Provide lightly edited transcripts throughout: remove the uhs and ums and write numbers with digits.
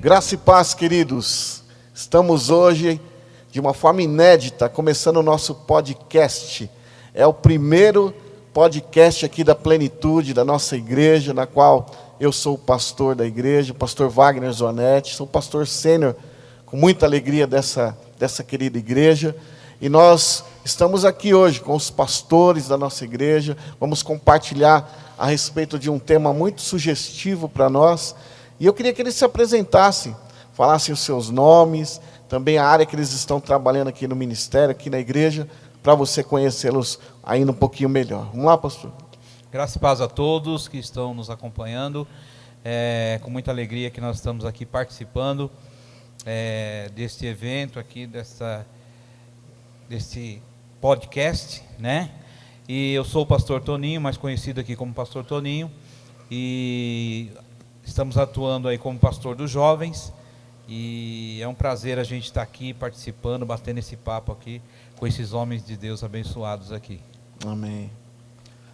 Graça e paz, queridos. Estamos hoje, de uma forma inédita, começando o nosso podcast. É o primeiro podcast aqui da Plenitude, da nossa igreja, na qual eu sou o pastor da igreja, o pastor Wagner Zonetti, sou pastor sênior, com muita alegria dessa querida igreja. E nós estamos aqui hoje com os pastores da nossa igreja, vamos compartilhar a respeito de um tema muito sugestivo para nós. E eu queria que eles se apresentassem, falassem os seus nomes, também a área que eles estão trabalhando aqui no ministério, aqui na igreja, para você conhecê-los ainda um pouquinho melhor. Vamos lá, pastor? Graça e paz a todos que estão nos acompanhando. Com muita alegria que nós estamos aqui participando deste evento aqui, desse podcast, né? E eu sou o pastor Toninho, mais conhecido aqui como pastor Toninho, e estamos atuando aí como pastor dos jovens, e é um prazer a gente estar aqui participando, batendo esse papo aqui com esses homens de Deus abençoados aqui. Amém.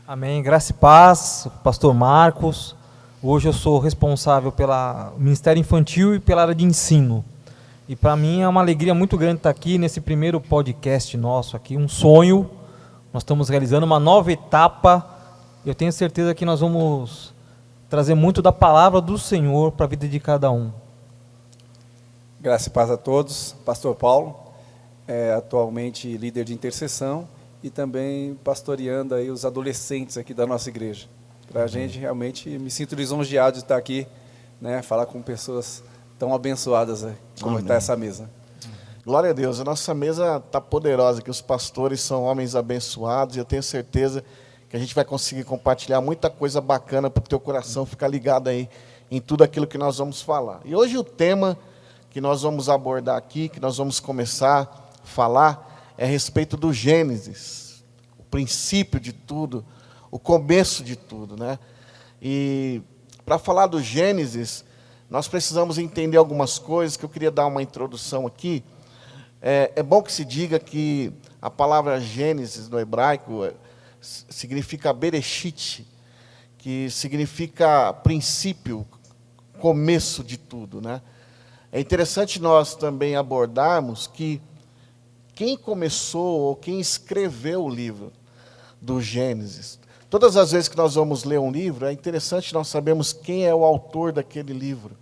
Amém, graça e paz, pastor Marcos. Hoje eu sou responsável pelo Ministério Infantil e pela área de ensino. E para mim é uma alegria muito grande estar aqui nesse primeiro podcast nosso aqui, um sonho. Nós estamos realizando uma nova etapa. Eu tenho certeza que nós vamos trazer muito da palavra do Senhor para a vida de cada um. Graça e paz a todos. Pastor Paulo, atualmente líder de intercessão e também pastoreando aí os adolescentes aqui da nossa igreja. Para a gente, realmente, me sinto lisonjeado de estar aqui, né, falar com pessoas tão abençoadas como está essa mesa. Glória a Deus, a nossa mesa está poderosa, que os pastores são homens abençoados, e eu tenho certeza que a gente vai conseguir compartilhar muita coisa bacana para o teu coração ficar ligado aí em tudo aquilo que nós vamos falar. E hoje o tema que nós vamos abordar aqui, que nós vamos começar a falar, é a respeito do Gênesis, o princípio de tudo, o começo de tudo, né? E para falar do Gênesis, nós precisamos entender algumas coisas, que eu queria dar uma introdução aqui. É bom que se diga que a palavra Gênesis no hebraico significa Bereshit, que significa princípio, começo de tudo, né? É interessante nós também abordarmos que quem começou ou quem escreveu o livro do Gênesis. Todas as vezes que nós vamos ler um livro, é interessante nós sabermos quem é o autor daquele livro.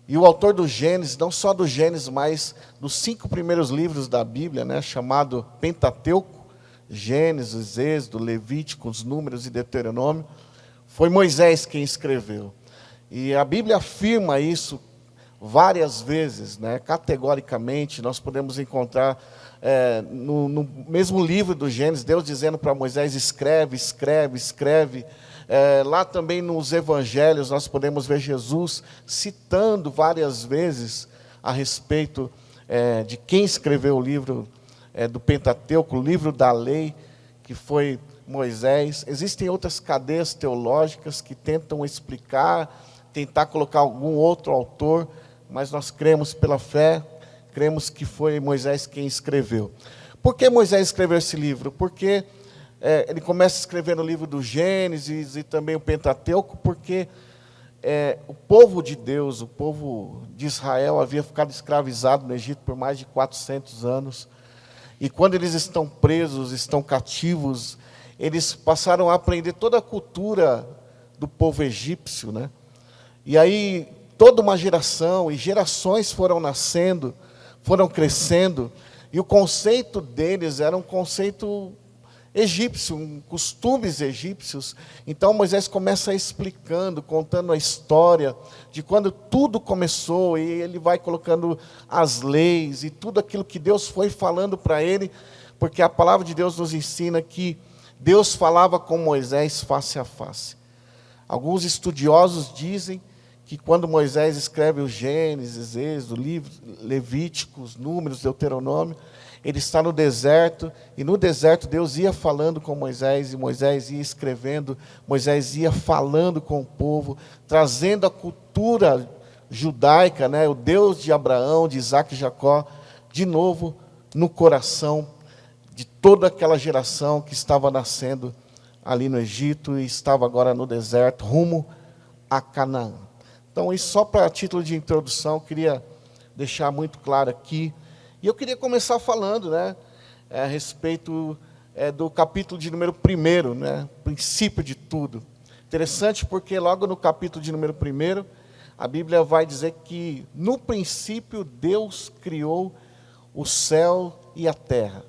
E o autor do Gênesis, não só do Gênesis, mas dos 5 primeiros livros da Bíblia, né, chamado Pentateuco, Gênesis, Êxodo, Levítico, os Números e Deuteronômio, foi Moisés quem escreveu. E a Bíblia afirma isso várias vezes, né, categoricamente. Nós podemos encontrar no mesmo livro do Gênesis, Deus dizendo para Moisés: escreve, escreve, escreve. Lá também nos evangelhos nós podemos ver Jesus citando várias vezes a respeito de quem escreveu o livro do Pentateuco, o livro da lei, que foi Moisés. Existem outras cadeias teológicas que tentam explicar, tentar colocar algum outro autor, mas nós cremos pela fé, cremos que foi Moisés quem escreveu. Por que Moisés escreveu esse livro? Porque ele começa a escrever no livro do Gênesis e também o Pentateuco, porque o povo de Deus, o povo de Israel, havia ficado escravizado no Egito por mais de 400 anos. E quando eles estão presos, estão cativos, eles passaram a aprender toda a cultura do povo egípcio, né? E aí toda uma geração e gerações foram nascendo, foram crescendo, e o conceito deles era um conceito egípcio, costumes egípcios. Então Moisés começa explicando, contando a história de quando tudo começou, e ele vai colocando as leis e tudo aquilo que Deus foi falando para ele, porque a palavra de Deus nos ensina que Deus falava com Moisés face a face. Alguns estudiosos dizem que quando Moisés escreve o Gênesis, Êxodo, Levíticos, Números, Deuteronômio, ele está no deserto, e no deserto Deus ia falando com Moisés, e Moisés ia escrevendo, Moisés ia falando com o povo, trazendo a cultura judaica, né, o Deus de Abraão, de Isaac e Jacó, de novo no coração de toda aquela geração que estava nascendo ali no Egito e estava agora no deserto, rumo a Canaã. Então, isso só para título de introdução, eu queria deixar muito claro aqui. E eu queria começar falando, né, a respeito do capítulo de número 1, né, princípio de tudo. Interessante porque logo no capítulo de número 1, a Bíblia vai dizer que no princípio Deus criou o céu e a terra.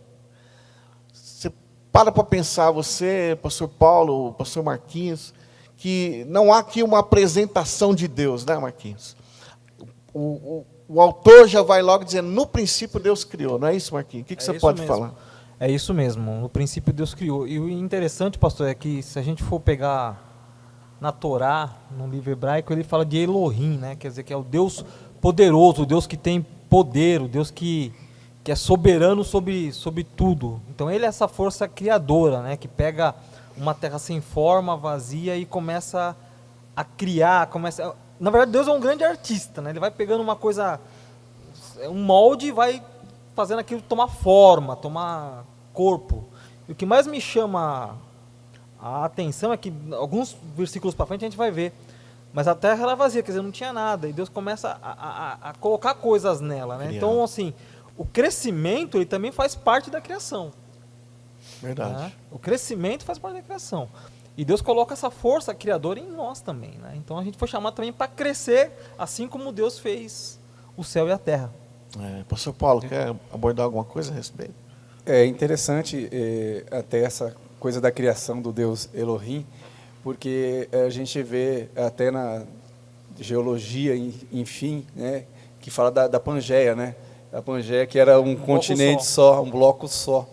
Você para pensar, você, pastor Paulo, pastor Marquinhos, que não há aqui uma apresentação de Deus, né, Marquinhos? O autor já vai logo dizendo, no princípio Deus criou, não é isso, Marquinhos? O que você pode falar? É isso mesmo, no princípio Deus criou. E o interessante, pastor, é que se a gente for pegar na Torá, no livro hebraico, ele fala de Elohim, né? Quer dizer, que é o Deus poderoso, o Deus que tem poder, o Deus que é soberano sobre tudo. Então ele é essa força criadora, né? Que pega uma terra sem forma, vazia, e começa a criar, Na verdade, Deus é um grande artista, né? Ele vai pegando uma coisa, um molde, e vai fazendo aquilo tomar forma, tomar corpo. E o que mais me chama a atenção é que alguns versículos para frente a gente vai ver, mas a terra era vazia, quer dizer, não tinha nada, e Deus começa a colocar coisas nela, né? Então, assim, o crescimento, ele também faz parte da criação. Verdade. Né? O crescimento faz parte da criação. E Deus coloca essa força criadora em nós também, né? Então a gente foi chamado também para crescer, assim como Deus fez o céu e a terra. Pastor Paulo, quer abordar alguma coisa a respeito? É interessante até essa coisa da criação do Deus Elohim, porque a gente vê até na geologia, enfim, né, que fala da Pangeia, né? A Pangeia, que era um continente só, um bloco só.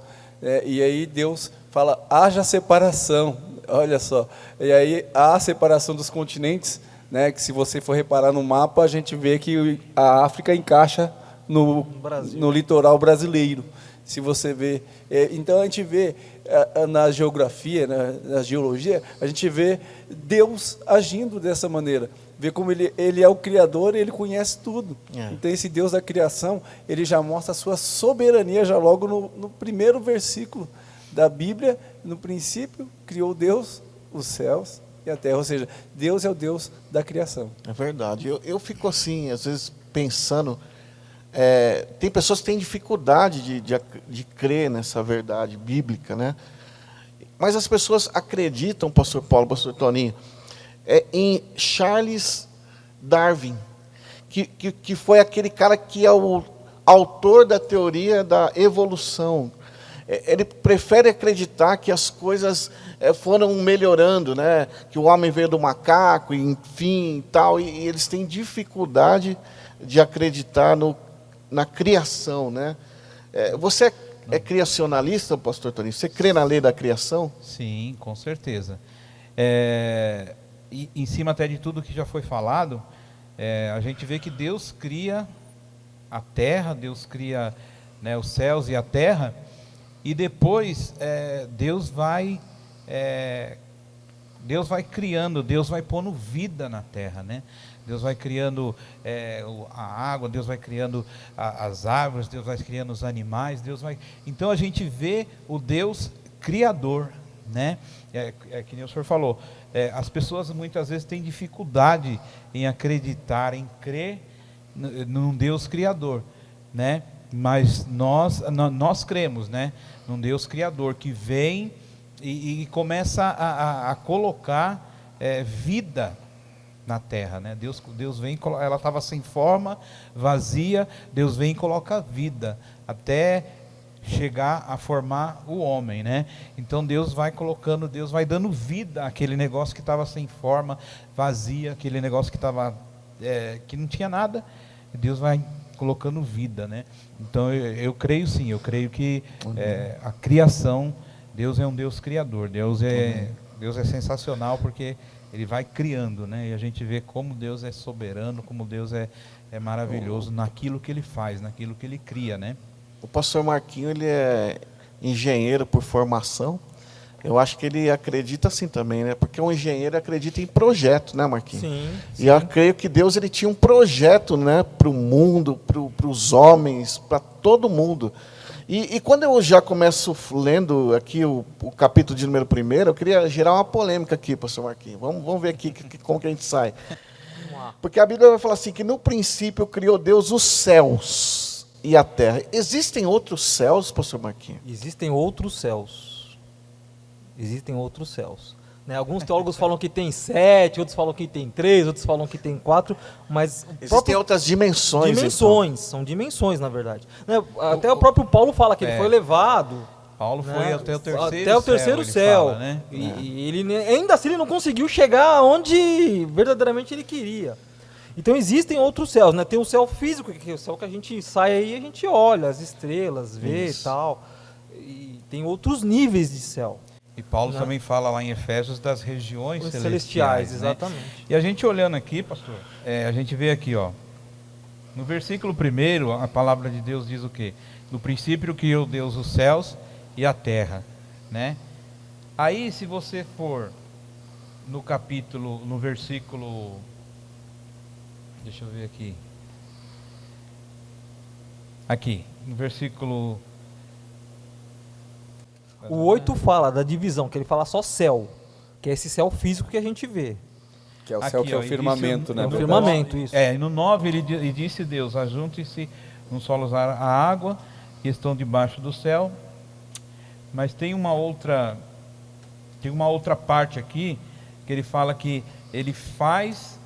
E aí Deus fala, haja separação, olha só. E aí há a separação dos continentes, né, que se você for reparar no mapa, a gente vê que a África encaixa no litoral brasileiro. Se você vê, então a gente vê na geografia, na geologia, a gente vê Deus agindo dessa maneira, vê como ele é o Criador e ele conhece tudo. Então esse Deus da criação, ele já mostra a sua soberania já logo no primeiro versículo da Bíblia. No princípio criou Deus os céus e a terra, ou seja, Deus é o Deus da criação. É verdade. Eu fico assim, às vezes pensando, tem pessoas que têm dificuldade de crer nessa verdade bíblica, né? Mas as pessoas acreditam, pastor Paulo, pastor Toninho, em Charles Darwin, que foi aquele cara que é o autor da teoria da evolução. Ele prefere acreditar que as coisas foram melhorando, né? Que o homem veio do macaco, enfim, tal, e eles têm dificuldade de acreditar na criação, né? Você é criacionalista, pastor Toninho? Você crê na lei da criação? Sim, com certeza. E em cima até de tudo que já foi falado, a gente vê que Deus cria a terra, Deus cria, né, os céus e a terra, e depois Deus vai criando, Deus vai pondo vida na terra, né? Deus vai criando a água, Deus vai criando as árvores, Deus vai criando os animais, Então a gente vê o Deus criador, né? Que nem o senhor falou, as pessoas muitas vezes têm dificuldade em acreditar, em crer num Deus criador, né? Mas nós cremos, né, num Deus criador que vem e começa a colocar vida na terra, né? Deus vem, ela estava sem forma, vazia, Deus vem e coloca vida até chegar a formar o homem, né? Então Deus vai colocando, Deus vai dando vida àquele negócio que estava sem forma, vazia, aquele negócio que estava que não tinha nada, Deus vai colocando vida, né? Então eu creio sim, eu creio que a criação, Deus é um Deus criador, Deus é sensacional porque Ele vai criando, né? E a gente vê como Deus é soberano, como Deus é maravilhoso naquilo que Ele faz, naquilo que Ele cria, né? O pastor Marquinho, ele é engenheiro por formação. Eu acho que ele acredita assim também, né? Porque um engenheiro acredita em projeto, né, Marquinhos? Sim. E eu creio que Deus, ele tinha um projeto, né, para o mundo, para os homens, para todo mundo. E quando eu já começo lendo aqui o capítulo de número 1, eu queria gerar uma polêmica aqui, pastor Marquinhos. Vamos ver aqui como que a gente sai. Porque a Bíblia vai falar assim, que no princípio criou Deus os céus e a terra. Existem outros céus, pastor Marquinhos? Existem outros céus. Existem outros céus. Né? Alguns teólogos falam que tem 7, outros falam que tem 3, outros falam que tem 4, mas... Existem outras dimensões. Dimensões, são dimensões, na verdade. Né? Até o próprio Paulo fala que ele foi levado... Paulo foi né? até o terceiro céu. Até o terceiro céu. Fala, né? E ele, ainda assim ele não conseguiu chegar onde verdadeiramente ele queria. Então existem outros céus, né? Tem o céu físico, que é o céu que a gente sai aí e a gente olha as estrelas, vê e tal. E tem outros níveis de céu. E Paulo Né? também fala lá em Efésios das regiões Os celestiais, né? exatamente. E a gente olhando aqui, pastor, a gente vê aqui, ó, no versículo 1, a palavra de Deus diz o quê? No princípio criou Deus os céus e a terra, né? Aí, se você for no capítulo, no versículo, deixa eu ver aqui, no versículo... O 8 fala da divisão, que ele fala só céu, que é esse céu físico que a gente vê. Que é o céu, Aqui, que é ó, o e firmamento, disse, né? É o verdade? firmamento, isso. E no 9 e disse Deus, ajunte-se no solo a água que estão debaixo do céu. Mas tem uma outra parte aqui que ele fala que ele faz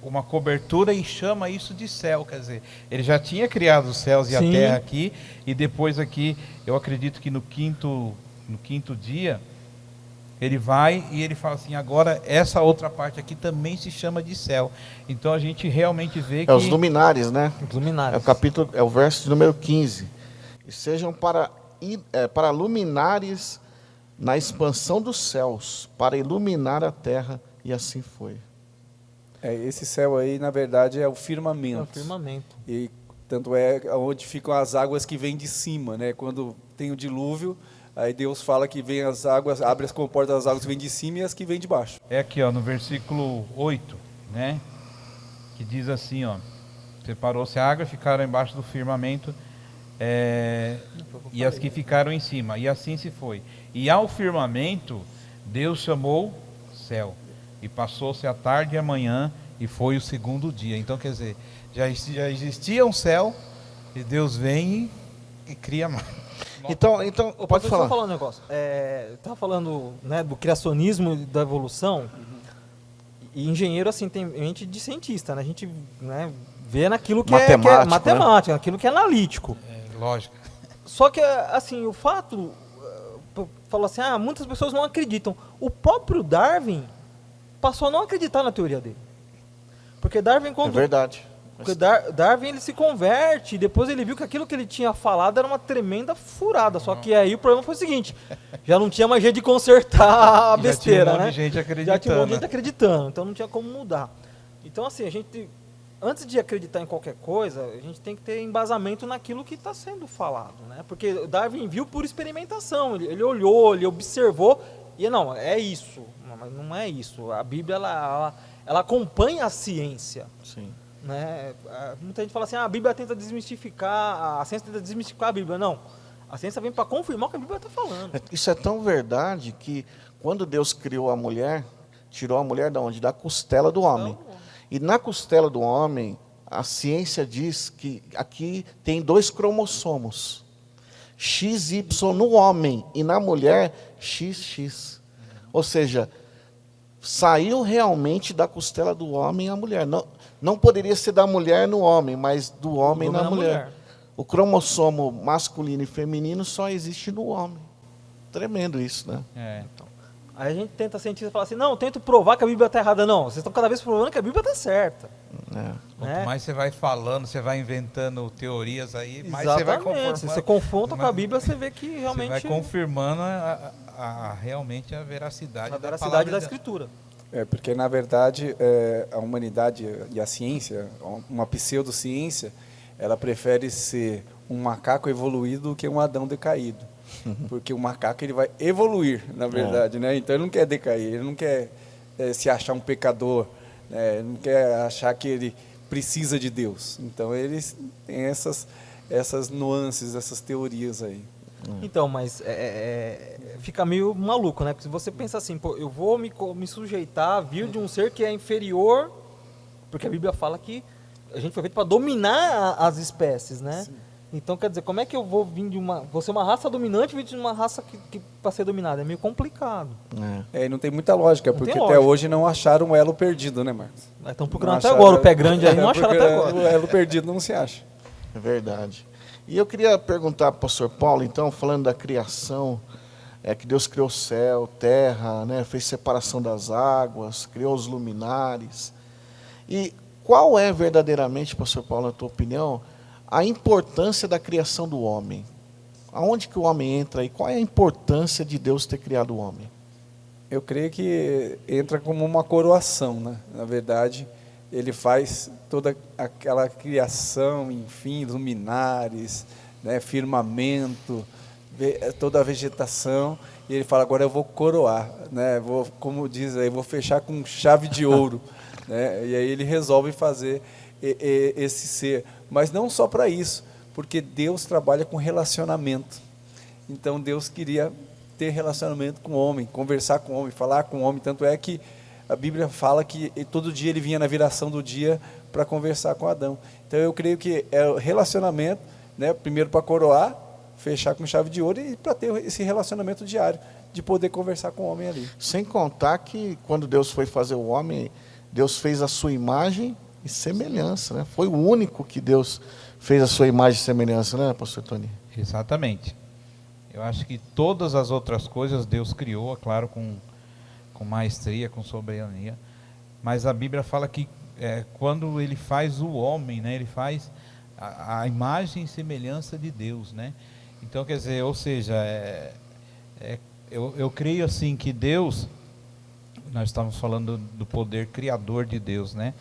uma cobertura e chama isso de céu, quer dizer, ele já tinha criado os céus e a Sim. terra aqui, e depois aqui, eu acredito que no quinto dia, ele vai e ele fala assim, agora essa outra parte aqui também se chama de céu. Então a gente realmente vê que... É os luminares, né? Os luminares. É o capítulo, é o verso de número 15. E sejam para luminares na expansão dos céus, para iluminar a terra, e assim foi. Esse céu aí, na verdade, é o firmamento. É o firmamento. E tanto é onde ficam as águas que vêm de cima, né? Quando tem o dilúvio, aí Deus fala que vem as águas, abre as comportas das águas que vêm de cima e as que vêm de baixo. É aqui, ó, no versículo 8, né? Que diz assim, ó, separou-se a água, ficaram embaixo do firmamento, e as que ficaram em cima, e assim se foi. E ao firmamento, Deus chamou céu, e passou-se a tarde e a manhã, e foi o segundo dia. Então, quer dizer, já existia um céu, e Deus vem e cria mais. Então Ô, pode pastor, falar. Deixa eu falar um negócio. Estava falando, né, do criacionismo e da evolução. E engenheiro, assim, tem mente de cientista, né? A gente, né, vê naquilo que é matemática, naquilo que é analítico. Lógico. Só que, assim, o fato... Falou assim, muitas pessoas não acreditam. O próprio Darwin passou a não acreditar na teoria dele. Porque Darwin, É quando... verdade. Porque Darwin ele se converte e depois ele viu que aquilo que ele tinha falado era uma tremenda furada. Só que aí o problema foi o seguinte: já não tinha mais jeito de consertar a besteira, já tinha um monte né? de gente acreditando. Já tinha um monte de gente acreditando, então não tinha como mudar. Então, assim, a gente, antes de acreditar em qualquer coisa, a gente tem que ter embasamento naquilo que está sendo falado, né? Porque Darwin viu por experimentação, ele olhou, ele observou e não, é isso, mas não é isso. A Bíblia ela acompanha a ciência. Sim. Né? Muita gente fala assim, a Bíblia tenta desmistificar, a ciência tenta desmistificar a Bíblia. Não, a ciência vem para confirmar o que a Bíblia está falando. Isso é tão verdade que quando Deus criou a mulher, tirou a mulher de onde? Da costela do homem. E na costela do homem, a ciência diz que aqui tem 2 cromossomos. XY no homem e na mulher XX. Ou seja, saiu realmente da costela do homem a mulher. Não poderia ser da mulher no homem, mas do homem na mulher. O cromossomo masculino e feminino só existe no homem. Tremendo isso, né? Aí a gente tenta cientista falar assim, não, tento provar que a Bíblia está errada. Não, vocês estão cada vez provando que a Bíblia está certa. Quanto mais você vai falando, você vai inventando teorias aí, mais Exatamente. você vai confirmando. Se você confronta com a Bíblia, você vê que realmente... Você vai confirmando realmente a veracidade, da Escritura. Porque, na verdade, a humanidade e a ciência, uma pseudociência, ela prefere ser um macaco evoluído do que um Adão decaído. Porque o macaco ele vai evoluir, na verdade, né? Então ele não quer decair, ele não quer se achar um pecador, né? Ele não quer achar que ele precisa de Deus. Então eles têm essas nuances, essas teorias aí. Então, mas fica meio maluco, né? Porque se você pensa assim, pô, eu vou me sujeitar a vir de um ser que é inferior, porque a Bíblia fala que a gente foi feito para dominar as espécies, né? Sim. Então, quer dizer, como é que eu vou vir de vou ser uma raça dominante e vir de uma raça que para ser dominada? É meio complicado. E não tem muita lógica, porque até hoje não acharam um elo perdido, né, Marcos? Estão procurando até agora, o pé grande aí não acharam até agora. O elo perdido não se acha. É verdade. E eu queria perguntar para o pastor Paulo, então, falando da criação, que Deus criou céu, terra, né, fez separação das águas, criou os luminares. E qual é verdadeiramente, pastor Paulo, na tua opinião, a importância da criação do homem? Aonde que o homem entra e qual é a importância de Deus ter criado o homem? Eu creio que entra como uma coroação, né? Na verdade, ele faz toda aquela criação, enfim, luminares, né, firmamento, toda a vegetação, e ele fala, agora eu vou coroar, né? Vou, como diz aí, vou fechar com chave de ouro. Né? E aí ele resolve fazer esse ser. Mas não só para isso, porque Deus trabalha com relacionamento. Então Deus queria ter relacionamento com o homem, conversar com o homem, falar com o homem. Tanto é que a Bíblia fala que todo dia ele vinha na viração do dia para conversar com Adão. Então eu creio que é o relacionamento, né? Primeiro para coroar, fechar com chave de ouro e para ter esse relacionamento diário, de poder conversar com o homem ali. Sem contar que quando Deus foi fazer o homem, Deus fez a sua imagem e semelhança, né? Foi o único que Deus fez a sua imagem e semelhança, né, pastor Tony? Exatamente. Eu acho que todas as outras coisas Deus criou, é claro, com maestria, com soberania, mas a Bíblia fala que quando ele faz o homem, né, ele faz a imagem e semelhança de Deus, né? Então, quer dizer, ou seja, eu creio assim que Deus, nós estamos falando do poder criador de Deus, né?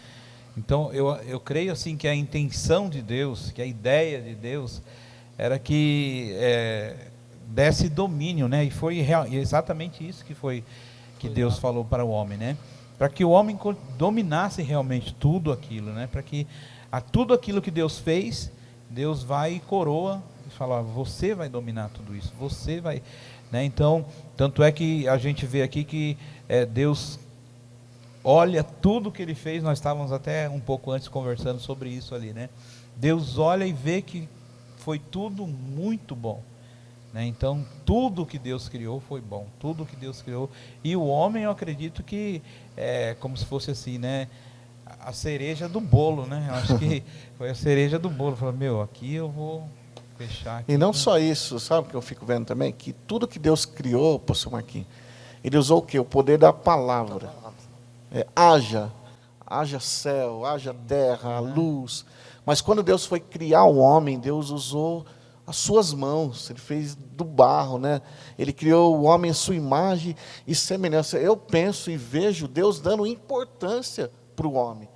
Então, eu creio assim que a intenção de Deus, que a ideia de Deus, era que desse domínio, né? E foi exatamente isso que Deus falou para o homem, né? Para que o homem dominasse realmente tudo aquilo, né? Para que tudo aquilo que Deus fez, Deus vai e coroa e fala, você vai dominar tudo isso, você vai, né? Então, tanto é que a gente vê aqui que Deus olha tudo que ele fez. Nós estávamos até um pouco antes conversando sobre isso ali, né? Deus olha e vê que foi tudo muito bom, né? Então tudo que Deus criou foi bom, tudo que Deus criou. E o homem, eu acredito que é como se fosse assim, né, a cereja do bolo, né? Eu acho que foi a cereja do bolo. Falou, aqui eu vou fechar aqui, e não só isso, sabe o que eu fico vendo também? Que tudo que Deus criou, pastor Marquinhos, ele usou o quê? O poder da palavra. Haja céu, haja terra, luz. Mas quando Deus foi criar o homem, Deus usou as suas mãos, ele fez do barro, né? Ele criou o homem à sua imagem e semelhança. Eu penso e vejo Deus dando importância para o homem,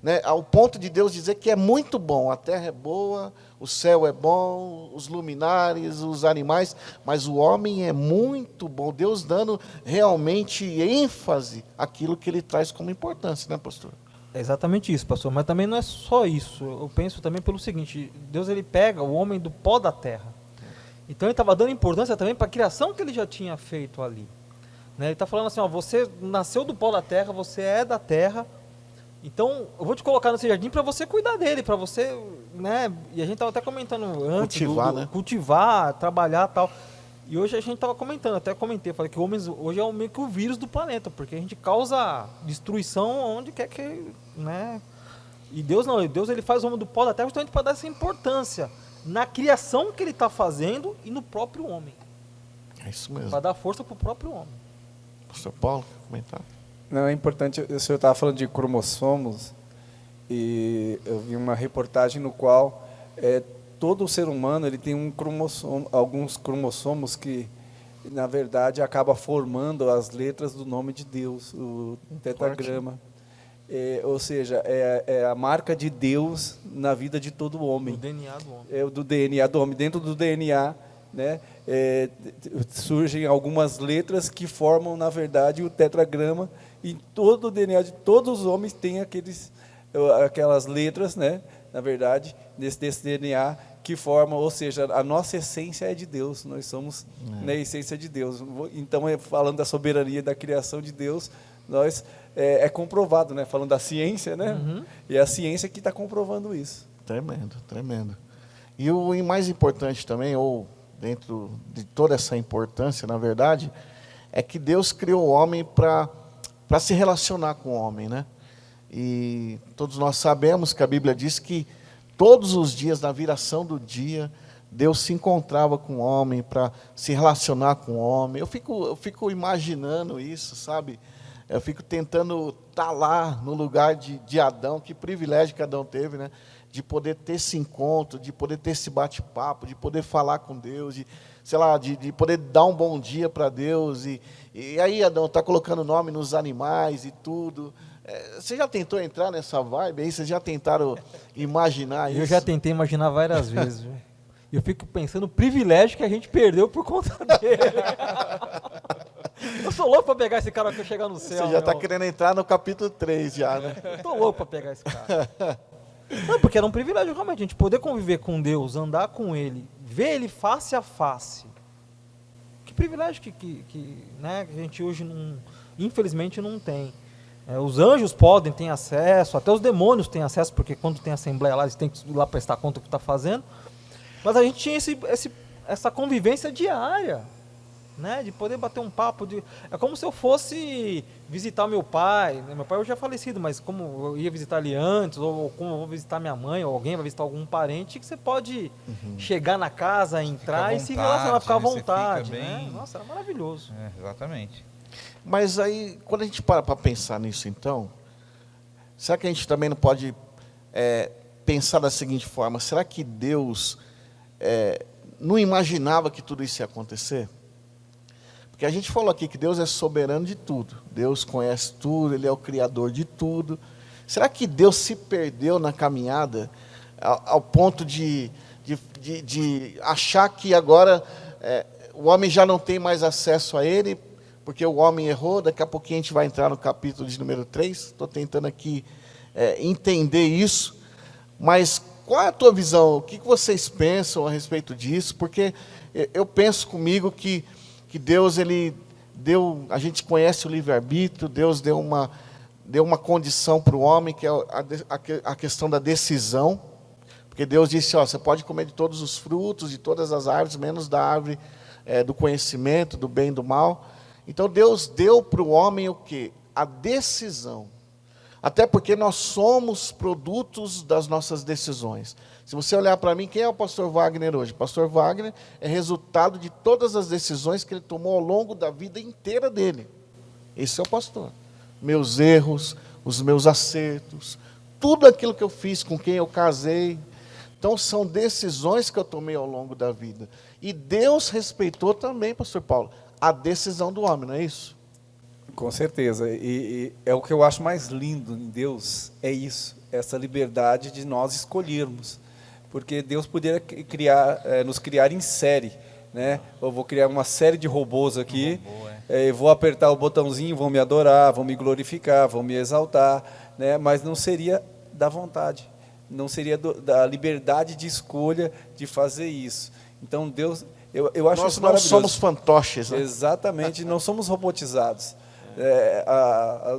né? Ao ponto de Deus dizer que é muito bom, a terra é boa, o céu é bom, os luminares, os animais, mas o homem é muito bom. Deus dando realmente ênfase àquilo que ele traz como importância, né, pastor? É exatamente isso, pastor, mas também não é só isso. Eu penso também pelo seguinte, Deus ele pega o homem do pó da terra, então ele estava dando importância também para a criação que ele já tinha feito ali, né? Ele está falando assim, você nasceu do pó da terra, você é da terra, então eu vou te colocar nesse jardim para você cuidar dele, para você, né? E a gente estava até comentando antes, cultivar, trabalhar e tal. E hoje a gente estava comentando, até comentei, falei que o homem hoje é meio que o vírus do planeta, porque a gente causa destruição onde quer que, né? E Deus não, Deus ele faz o homem do pó da terra justamente para dar essa importância na criação que ele está fazendo e no próprio homem. É isso mesmo. Para dar força para o próprio homem. Pastor Paulo, quer comentar? Não, é importante, o senhor estava falando de cromossomos, e eu vi uma reportagem no qual todo ser humano ele tem alguns cromossomos que, na verdade, acaba formando as letras do nome de Deus, o tetragrama. Ou seja, é a marca de Deus na vida de todo homem. Do DNA do homem. Do DNA do homem. Dentro do DNA, né, surgem algumas letras que formam, na verdade, o tetragrama. E todo o DNA de todos os homens tem aquelas letras, né, na verdade, desse DNA, que forma, ou seja, a nossa essência é de Deus, nós somos na essência de Deus. Então, falando da soberania da criação de Deus, nós é comprovado, né? Falando da ciência, né? E é a ciência que está comprovando isso. Tremendo, tremendo. E o mais importante também, ou dentro de toda essa importância, na verdade, é que Deus criou o homem para se relacionar com o homem, né? E todos nós sabemos que a Bíblia diz que todos os dias, na viração do dia, Deus se encontrava com o homem para se relacionar com o homem. Eu fico imaginando isso, sabe? Eu fico tentando estar lá no lugar de Adão. Que privilégio que Adão teve, né? De poder ter esse encontro, de poder ter esse bate-papo, de poder falar com Deus, de poder dar um bom dia para Deus. E aí, Adão, está colocando nome nos animais e tudo. Você já tentou entrar nessa vibe aí? Vocês já tentaram imaginar isso? Eu já tentei imaginar várias vezes. Viu? E eu fico pensando no privilégio que a gente perdeu por conta dele. Eu sou louco para pegar esse cara que eu chegar no céu. Você já está querendo entrar no capítulo 3 já, né? Eu tô louco para pegar esse cara. Não, porque era um privilégio realmente, a gente poder conviver com Deus, andar com Ele, ver Ele face a face. Que privilégio né, que a gente hoje, infelizmente, não tem. Os anjos podem ter acesso, até os demônios têm acesso, porque quando tem assembleia lá, eles têm que ir lá prestar conta do que está fazendo. Mas a gente tinha essa convivência diária, né, de poder bater um papo. É como se eu fosse visitar meu pai. Meu pai hoje é falecido, mas como eu ia visitar ele antes, ou como eu vou visitar minha mãe, ou alguém vai visitar algum parente, que você pode chegar na casa, entrar e se relacionar, ficar à vontade. Né? Nossa, era maravilhoso. Exatamente. Mas aí, quando a gente para pensar nisso, então, será que a gente também não pode pensar da seguinte forma? Será que Deus não imaginava que tudo isso ia acontecer? Porque a gente falou aqui que Deus é soberano de tudo. Deus conhece tudo, Ele é o criador de tudo. Será que Deus se perdeu na caminhada ao ponto de achar que agora o homem já não tem mais acesso a Ele, porque o homem errou? Daqui a pouquinho a gente vai entrar no capítulo de número 3. Estou tentando aqui entender isso. Mas qual é a tua visão? O que vocês pensam a respeito disso? Porque eu penso comigo que Deus, Ele deu, a gente conhece o livre-arbítrio, Deus deu uma condição para o homem, que é a questão da decisão, porque Deus disse, você pode comer de todos os frutos, de todas as árvores, menos da árvore do conhecimento, do bem e do mal. Então Deus deu para o homem o quê? A decisão. Até porque nós somos produtos das nossas decisões. Se você olhar para mim, quem é o pastor Wagner hoje? O pastor Wagner é resultado de todas as decisões que ele tomou ao longo da vida inteira dele. Esse é o pastor. Meus erros, os meus acertos, tudo aquilo que eu fiz, com quem eu casei. Então, são decisões que eu tomei ao longo da vida. E Deus respeitou também, pastor Paulo, a decisão do homem, não é isso? Com certeza, e é o que eu acho mais lindo em Deus, é isso, essa liberdade de nós escolhermos, porque Deus poderia nos criar em série, né? Eu vou criar uma série de robôs aqui, eu vou apertar o botãozinho, vão me adorar, vão me glorificar, vão me exaltar, né? Mas não seria da vontade, não seria da liberdade de escolha de fazer isso. Então Deus, eu acho isso maravilhoso. Nós não somos fantoches, né? Exatamente, não somos robotizados.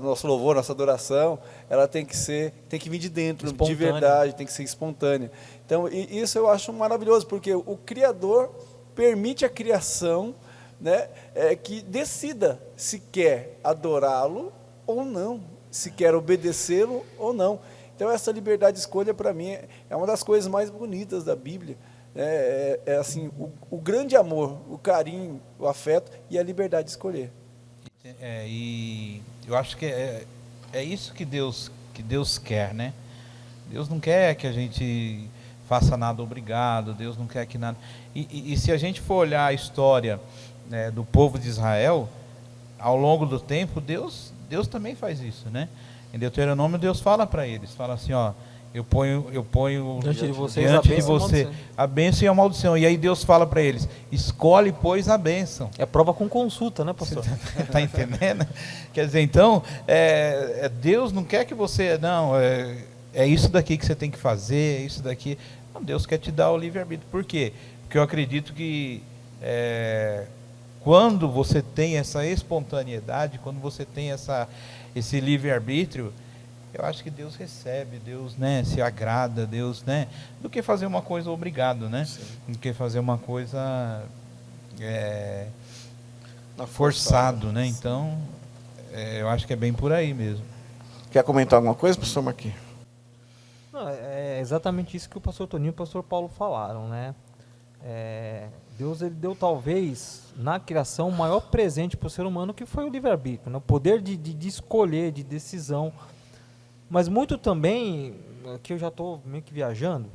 Nosso louvor, nossa adoração, ela tem que vir de dentro, espontânea, de verdade, tem que ser espontânea. Então, isso eu acho maravilhoso, porque o Criador permite a criação, né, que decida se quer adorá-lo ou não, se quer obedecê-lo ou não. Então, essa liberdade de escolha, para mim, é uma das coisas mais bonitas da Bíblia. Assim, o grande amor, o carinho, o afeto e a liberdade de escolher. E eu acho que é isso que Deus quer, né? Deus não quer que a gente faça nada obrigado, Deus não quer que nada... E se a gente for olhar a história, né, do povo de Israel, ao longo do tempo, Deus também faz isso, né? Em Deuteronômio, Deus fala para eles, fala assim, eu ponho diante de você a bênção e a maldição. E aí Deus fala para eles, escolhe, pois, a bênção. É prova com consulta, né, pastor? Está entendendo? Quer dizer, então, Deus não quer que você... Não, é isso daqui que você tem que fazer, é isso daqui... Não, Deus quer te dar o livre-arbítrio. Por quê? Porque eu acredito que quando você tem essa espontaneidade, quando você tem esse livre-arbítrio, eu acho que Deus recebe, Deus, né, se agrada, Deus, né, do que fazer uma coisa obrigado, né? Sim. Do que fazer uma coisa forçado, né? Então, eu acho que é bem por aí mesmo. Quer comentar alguma coisa, professor Marquinhos? Não, é exatamente isso que o pastor Toninho e o pastor Paulo falaram, né? Deus, ele deu talvez na criação o maior presente para o ser humano, que foi o livre-arbítrio, né? O poder de escolher, de decisão. Mas muito também, aqui eu já estou meio que viajando,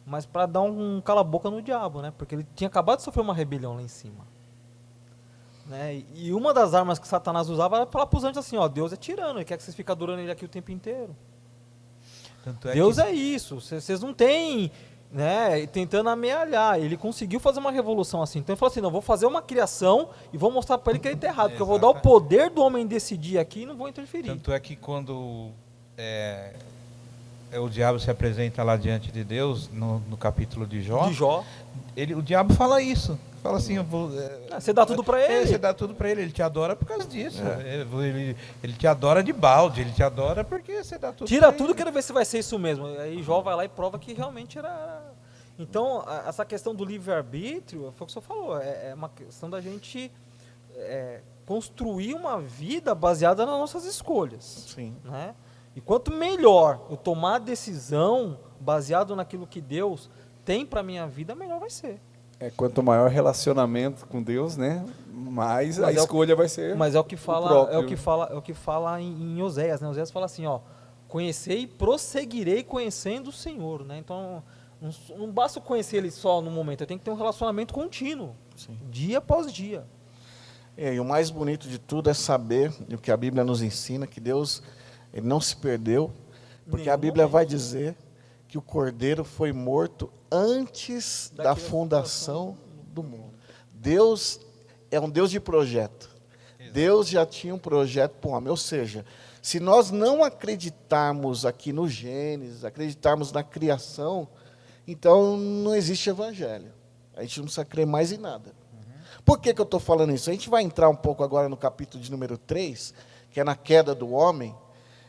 mas para dar um cala-boca no diabo, né? Porque ele tinha acabado de sofrer uma rebelião lá em cima. Né? E uma das armas que Satanás usava era falar para os anjos assim, ó, Deus é tirano, ele quer que vocês fiquem adorando ele aqui o tempo inteiro. Tanto Deus que... é isso, vocês não têm, né, tentando amealhar. Ele conseguiu fazer uma revolução assim. Então ele falou assim, não, vou fazer uma criação e vou mostrar para ele que ele está errado, porque eu vou dar o poder do homem decidir aqui e não vou interferir. Tanto é que quando o diabo se apresenta lá diante de Deus, no capítulo de Jó, o diabo fala isso. Fala assim, você dá tudo para ele. Você dá tudo para ele te adora por causa disso. Ele te adora de balde, ele te adora porque você dá tudo. Tira tudo, quero ver se vai ser isso mesmo. Aí Jó vai lá e prova que realmente era. Então, essa questão do livre-arbítrio, foi o que o senhor falou, é uma questão da gente construir uma vida baseada nas nossas escolhas. Sim. Né? E quanto melhor eu tomar a decisão baseado naquilo que Deus tem para minha vida, melhor vai ser. Quanto maior relacionamento com Deus, né, mais a escolha vai ser. Mas é o que fala em Oséias, né? Oséias fala assim, ó, conhecei e prosseguirei conhecendo o Senhor, né? Então não basta conhecer ele só no momento, eu tenho que ter um relacionamento contínuo, Sim. dia após dia. E o mais bonito de tudo é saber o que a Bíblia nos ensina, que Deus ele não se perdeu, porque a Bíblia vai dizer que o Cordeiro foi morto antes da fundação do mundo. Deus é um Deus de projeto. Exato. Deus já tinha um projeto para o homem. Ou seja, se nós não acreditarmos aqui no Gênesis, acreditarmos na criação, então não existe evangelho. A gente não precisa crer mais em nada. Por que eu estou falando isso? A gente vai entrar um pouco agora no capítulo de número 3, que é na queda do homem.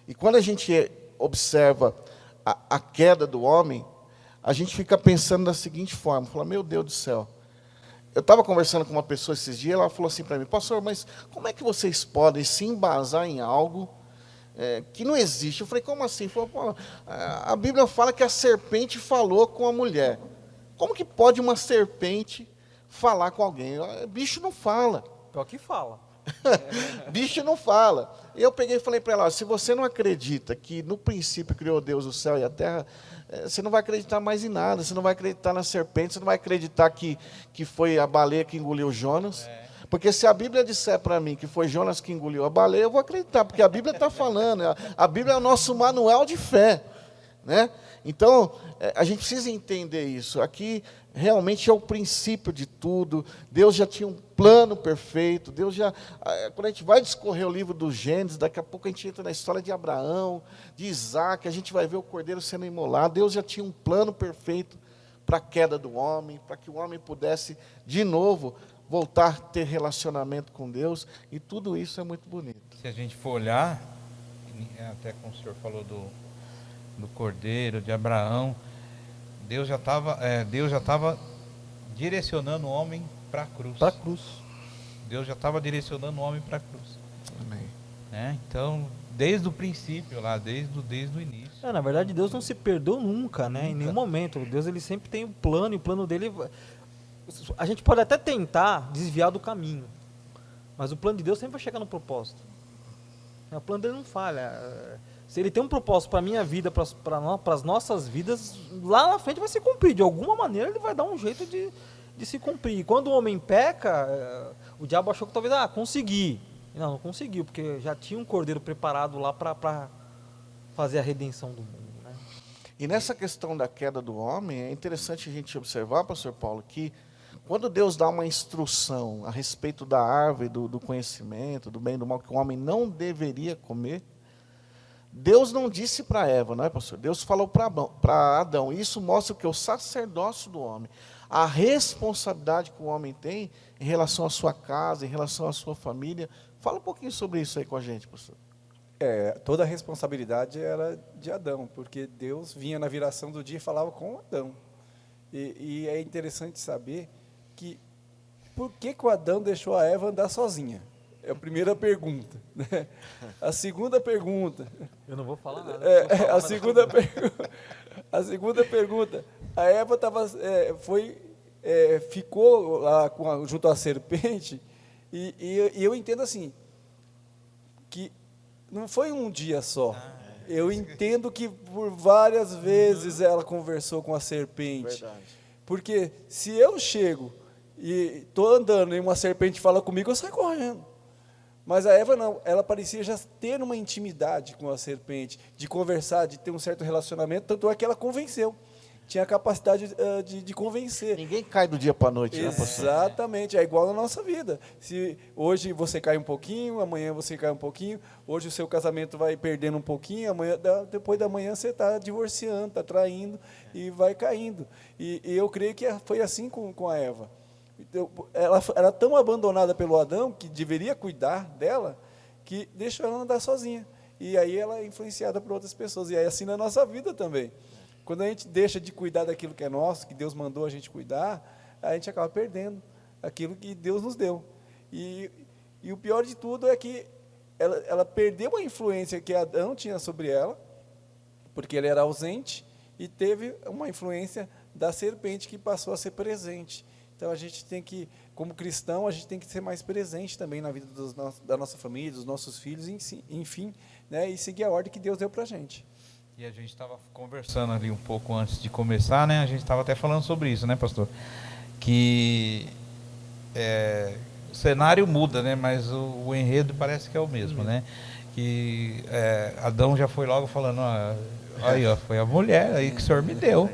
E quando a gente observa a queda do homem, a gente fica pensando da seguinte forma, fala, meu Deus do céu, eu estava conversando com uma pessoa esses dias, ela falou assim para mim, pastor, mas como é que vocês podem se embasar em algo que não existe? Eu falei, como assim? Falou, a Bíblia fala que a serpente falou com a mulher. Como que pode uma serpente falar com alguém? Bicho não fala. Pior que fala. Bicho não fala. Eu peguei e falei para ela, se você não acredita que no princípio criou Deus o céu e a terra, você não vai acreditar mais em nada, você não vai acreditar na serpente, você não vai acreditar que foi a baleia que engoliu Jonas. Porque se a Bíblia disser para mim que foi Jonas que engoliu a baleia, eu vou acreditar, porque a Bíblia está falando, a Bíblia é o nosso manual de fé. Né? Então, a gente precisa entender isso. Aqui realmente é o princípio de tudo. Deus já tinha um plano perfeito. Deus já, quando a gente vai discorrer o livro do Gênesis, daqui a pouco a gente entra na história de Abraão, de Isaac, a gente vai ver o cordeiro sendo imolado. Deus já tinha um plano perfeito para a queda do homem, para que o homem pudesse de novo voltar a ter relacionamento com Deus, e tudo isso é muito bonito. Se a gente for olhar, até como o senhor falou do cordeiro, de Abraão, Deus já estava direcionando o homem para a cruz. Para a cruz. Deus já estava direcionando o homem para a cruz. Amém. Então, desde o princípio lá, desde o início. Na verdade, Deus não se perdeu nunca, né? Em nenhum momento. Deus ele sempre tem um plano, e o plano dele... A gente pode até tentar desviar do caminho, mas o plano de Deus sempre vai chegar no propósito. O plano dele não falha. Se ele tem um propósito para a minha vida, para as nossas vidas, lá na frente vai se cumprir. De alguma maneira ele vai dar um jeito de se cumprir. E quando o homem peca, o diabo achou que talvez, consegui. Não conseguiu, porque já tinha um cordeiro preparado lá para fazer a redenção do mundo. Né? E nessa questão da queda do homem, é interessante a gente observar, pastor Paulo, que quando Deus dá uma instrução a respeito da árvore, do conhecimento, do bem e do mal, que o homem não deveria comer, Deus não disse para Eva, não é, pastor? Deus falou para Adão. Isso mostra que o sacerdócio do homem, a responsabilidade que o homem tem em relação à sua casa, em relação à sua família. Fala um pouquinho sobre isso aí com a gente, pastor. Toda a responsabilidade era de Adão, porque Deus vinha na viração do dia e falava com Adão. E é interessante saber que por que o Adão deixou a Eva andar sozinha? É a primeira pergunta. Né? A segunda pergunta. Eu não vou falar nada. A segunda pergunta. A Eva ficou lá junto à serpente, e eu entendo assim, que não foi um dia só. Eu entendo que por várias vezes ela conversou com a serpente. Verdade. Porque se eu chego e estou andando e uma serpente fala comigo, eu saio correndo. Mas a Eva não, ela parecia já ter uma intimidade com a serpente, de conversar, de ter um certo relacionamento, tanto é que ela convenceu. Tinha a capacidade de convencer. Ninguém cai do dia para a noite, né, pastor? Exatamente, é igual na nossa vida. Se hoje você cai um pouquinho, amanhã você cai um pouquinho, hoje o seu casamento vai perdendo um pouquinho, amanhã, depois da manhã você está divorciando, está traindo e vai caindo. E eu creio que foi assim com a Eva. Então, ela era tão abandonada pelo Adão, que deveria cuidar dela, que deixou ela andar sozinha. E aí ela é influenciada por outras pessoas. E aí assim na nossa vida também. Quando a gente deixa de cuidar daquilo que é nosso, que Deus mandou a gente cuidar, a gente acaba perdendo aquilo que Deus nos deu. E o pior de tudo é que ela perdeu a influência que Adão tinha sobre ela, porque ele era ausente, e teve uma influência da serpente que passou a ser presente. Então a gente tem que, como cristão, a gente tem que ser mais presente também na vida da nossa família, dos nossos filhos, enfim, né, e seguir a ordem que Deus deu para a gente. E a gente estava conversando ali um pouco antes de começar, né? A gente estava até falando sobre isso, né, pastor? Que o cenário muda, né? Mas o enredo parece que é o mesmo, né? Que Adão já foi logo falando, aí, ó, foi a mulher aí que o Senhor me deu.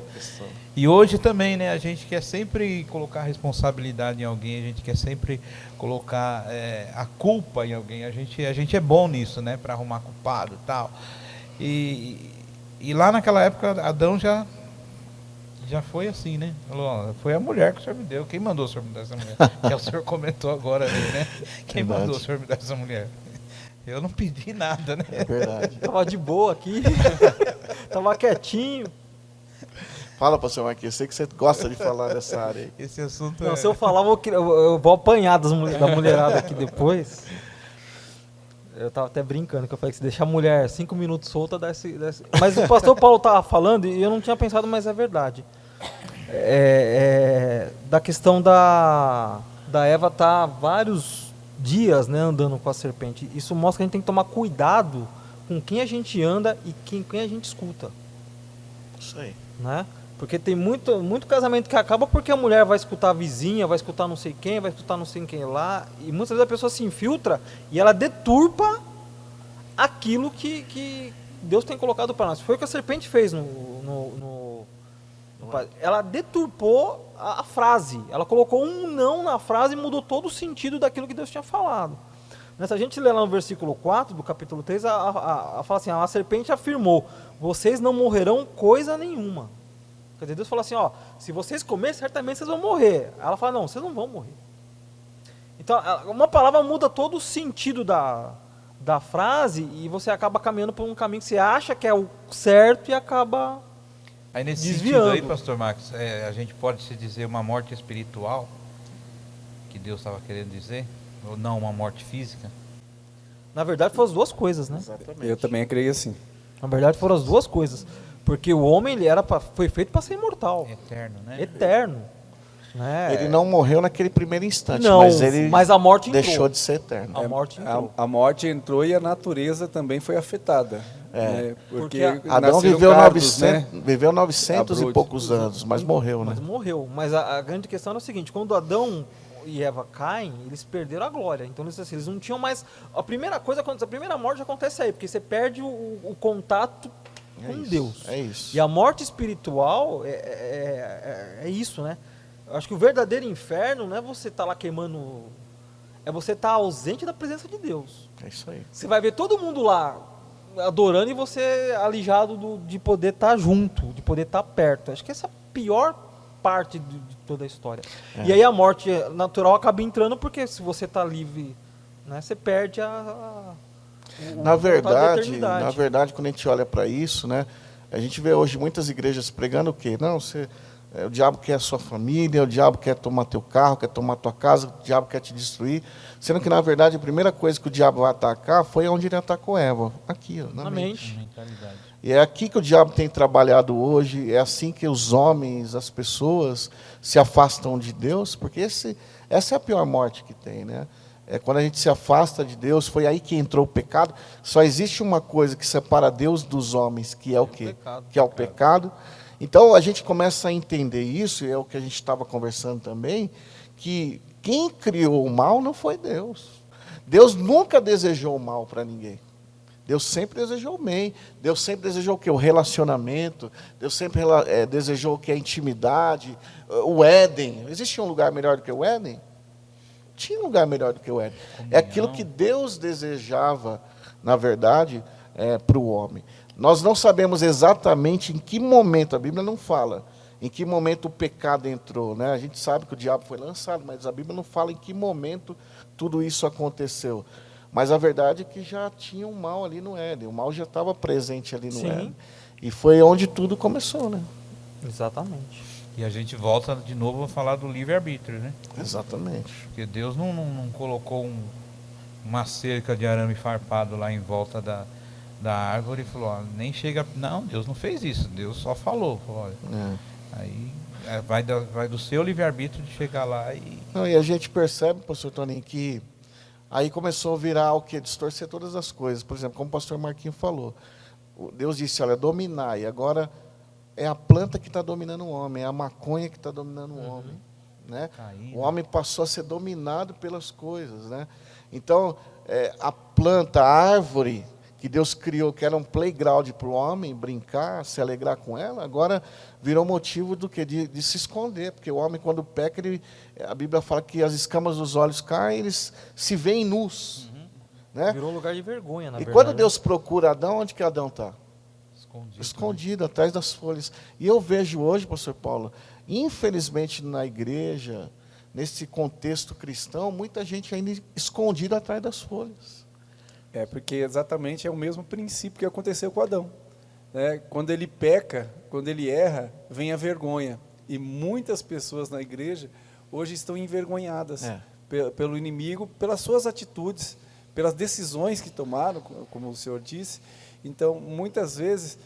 E hoje também, né? A gente quer sempre colocar a responsabilidade em alguém, a gente quer sempre colocar a culpa em alguém. A gente é bom nisso, né? Para arrumar culpado e tal. E lá naquela época, Adão já foi assim, né? Falou, ó, foi a mulher que o Senhor me deu. Quem mandou o Senhor me dar essa mulher? Que o Senhor comentou agora ali, né? Quem mandou o Senhor me dar essa mulher? Eu não pedi nada, né? É verdade. Tava de boa aqui. Tava quietinho. Fala, pastor Marquinhos, eu sei que você gosta de falar dessa área aí. Esse assunto Não, se eu falar, eu vou apanhar da mulherada aqui depois. Eu estava até brincando, que eu falei que se deixar a mulher 5 minutos solta, desce. Mas o pastor Paulo estava falando, e eu não tinha pensado, mas é verdade. Da questão da Eva estar vários dias, né, andando com a serpente. Isso mostra que a gente tem que tomar cuidado com quem a gente anda e quem a gente escuta. Isso aí. Né? Porque tem muito casamento que acaba porque a mulher vai escutar a vizinha, vai escutar não sei quem, vai escutar não sei quem lá, e muitas vezes a pessoa se infiltra e ela deturpa aquilo que Deus tem colocado para nós. Foi o que a serpente fez ela deturpou a frase, ela colocou um não na frase e mudou todo o sentido daquilo que Deus tinha falado. Se a gente ler lá no versículo 4 do capítulo 3, fala assim, a serpente afirmou, vocês não morrerão coisa nenhuma. Quer dizer, Deus falou assim, ó, se vocês comerem, certamente vocês vão morrer. Ela fala, não, vocês não vão morrer. Então, uma palavra muda todo o sentido da frase e você acaba caminhando por um caminho que você acha que é o certo e acaba aí nesse desviando. sentido aí, pastor Marcos, a gente pode se dizer uma morte espiritual, que Deus estava querendo dizer, ou não uma morte física? Na verdade, foram as duas coisas, né? Exatamente. Eu também creio assim. Na verdade, foram as duas coisas. Porque o homem foi feito para ser imortal. Eterno, né? Eterno. Né? Ele não morreu naquele primeiro instante, Não, mas a morte entrou. deixou de ser eterno. A morte entrou. A morte entrou e a natureza também foi afetada. Né? Porque Adão nasceram viveu cardos, 900, né? viveu 900 e Abrolhos. poucos anos, mas morreu, né? Mas morreu. Mas a grande questão é o seguinte, quando Adão e Eva caem, eles perderam a glória. Então eles não tinham mais... A primeira morte acontece aí, porque você perde o contato com Deus. É isso. E a morte espiritual é isso, né? Eu acho que o verdadeiro inferno não é você estar lá queimando... É você estar ausente da presença de Deus. É isso aí. Você vai ver todo mundo lá adorando e você alijado de poder estar junto, de poder estar perto. Acho que essa é a pior parte de toda a história. E aí a morte natural acaba entrando porque se você está livre, né, você perde Na verdade, quando a gente olha para isso, né, a gente vê hoje muitas igrejas pregando o quê? Não, o diabo quer a sua família, o diabo quer tomar teu carro, quer tomar tua casa, o diabo quer te destruir. Sendo que, na verdade, a primeira coisa que o diabo vai atacar foi onde ele atacou Eva. Aqui, ó, na mente. Mentalidade. E é aqui que o diabo tem trabalhado hoje, é assim que os homens, as pessoas se afastam de Deus, porque essa é a pior morte que tem, né? É quando a gente se afasta de Deus, foi aí que entrou o pecado. Só existe uma coisa que separa Deus dos homens, que é o quê? Que é o pecado. Então a gente começa a entender isso, e é o que a gente estava conversando também, que quem criou o mal não foi Deus. Deus nunca desejou o mal para ninguém. Deus sempre desejou o bem. Deus sempre desejou o quê? O relacionamento. Deus sempre desejou o quê? A intimidade. O Éden. Existia um lugar melhor do que o Éden? Tinha um lugar melhor do que o Éden. É aquilo que Deus desejava, na verdade, para o homem. Nós não sabemos exatamente em que momento, a Bíblia não fala, em que momento o pecado entrou, né? A gente sabe que o diabo foi lançado, mas a Bíblia não fala em que momento tudo isso aconteceu. Mas a verdade é que já tinha um mal ali no Éden, o mal já estava presente ali no Éden. E foi onde tudo começou, né? Exatamente. E a gente volta de novo a falar do livre-arbítrio, né? Exatamente. Porque Deus não colocou uma cerca de arame farpado lá em volta da árvore e falou, ó, nem chega... Não, Deus não fez isso, Deus só falou. Olha, aí vai do seu livre-arbítrio de chegar lá e... Não, e a gente percebe, pastor Toninho, que aí começou a virar o quê? Distorcer todas as coisas. Por exemplo, como o pastor Marquinho falou, Deus disse, olha, dominar, e agora é a planta que está dominando o homem, é a maconha que está dominando o homem. Né? O homem passou a ser dominado pelas coisas. Né? Então, a planta, a árvore que Deus criou, que era um playground para o homem brincar, se alegrar com ela, agora virou motivo do quê? De se esconder, porque o homem, quando peca, a Bíblia fala que as escamas dos olhos caem, eles se veem nus. Né? Virou um lugar de vergonha, na verdade. E quando Deus procura Adão, onde que Adão está? Escondido, atrás das folhas. E eu vejo hoje, pastor Paulo, infelizmente na igreja, nesse contexto cristão, muita gente ainda escondida atrás das folhas. Porque exatamente é o mesmo princípio que aconteceu com Adão. Né? Quando ele peca, quando ele erra, vem a vergonha. E muitas pessoas na igreja hoje estão envergonhadas pelo inimigo, pelas suas atitudes, pelas decisões que tomaram, como o senhor disse. Então, muitas vezes,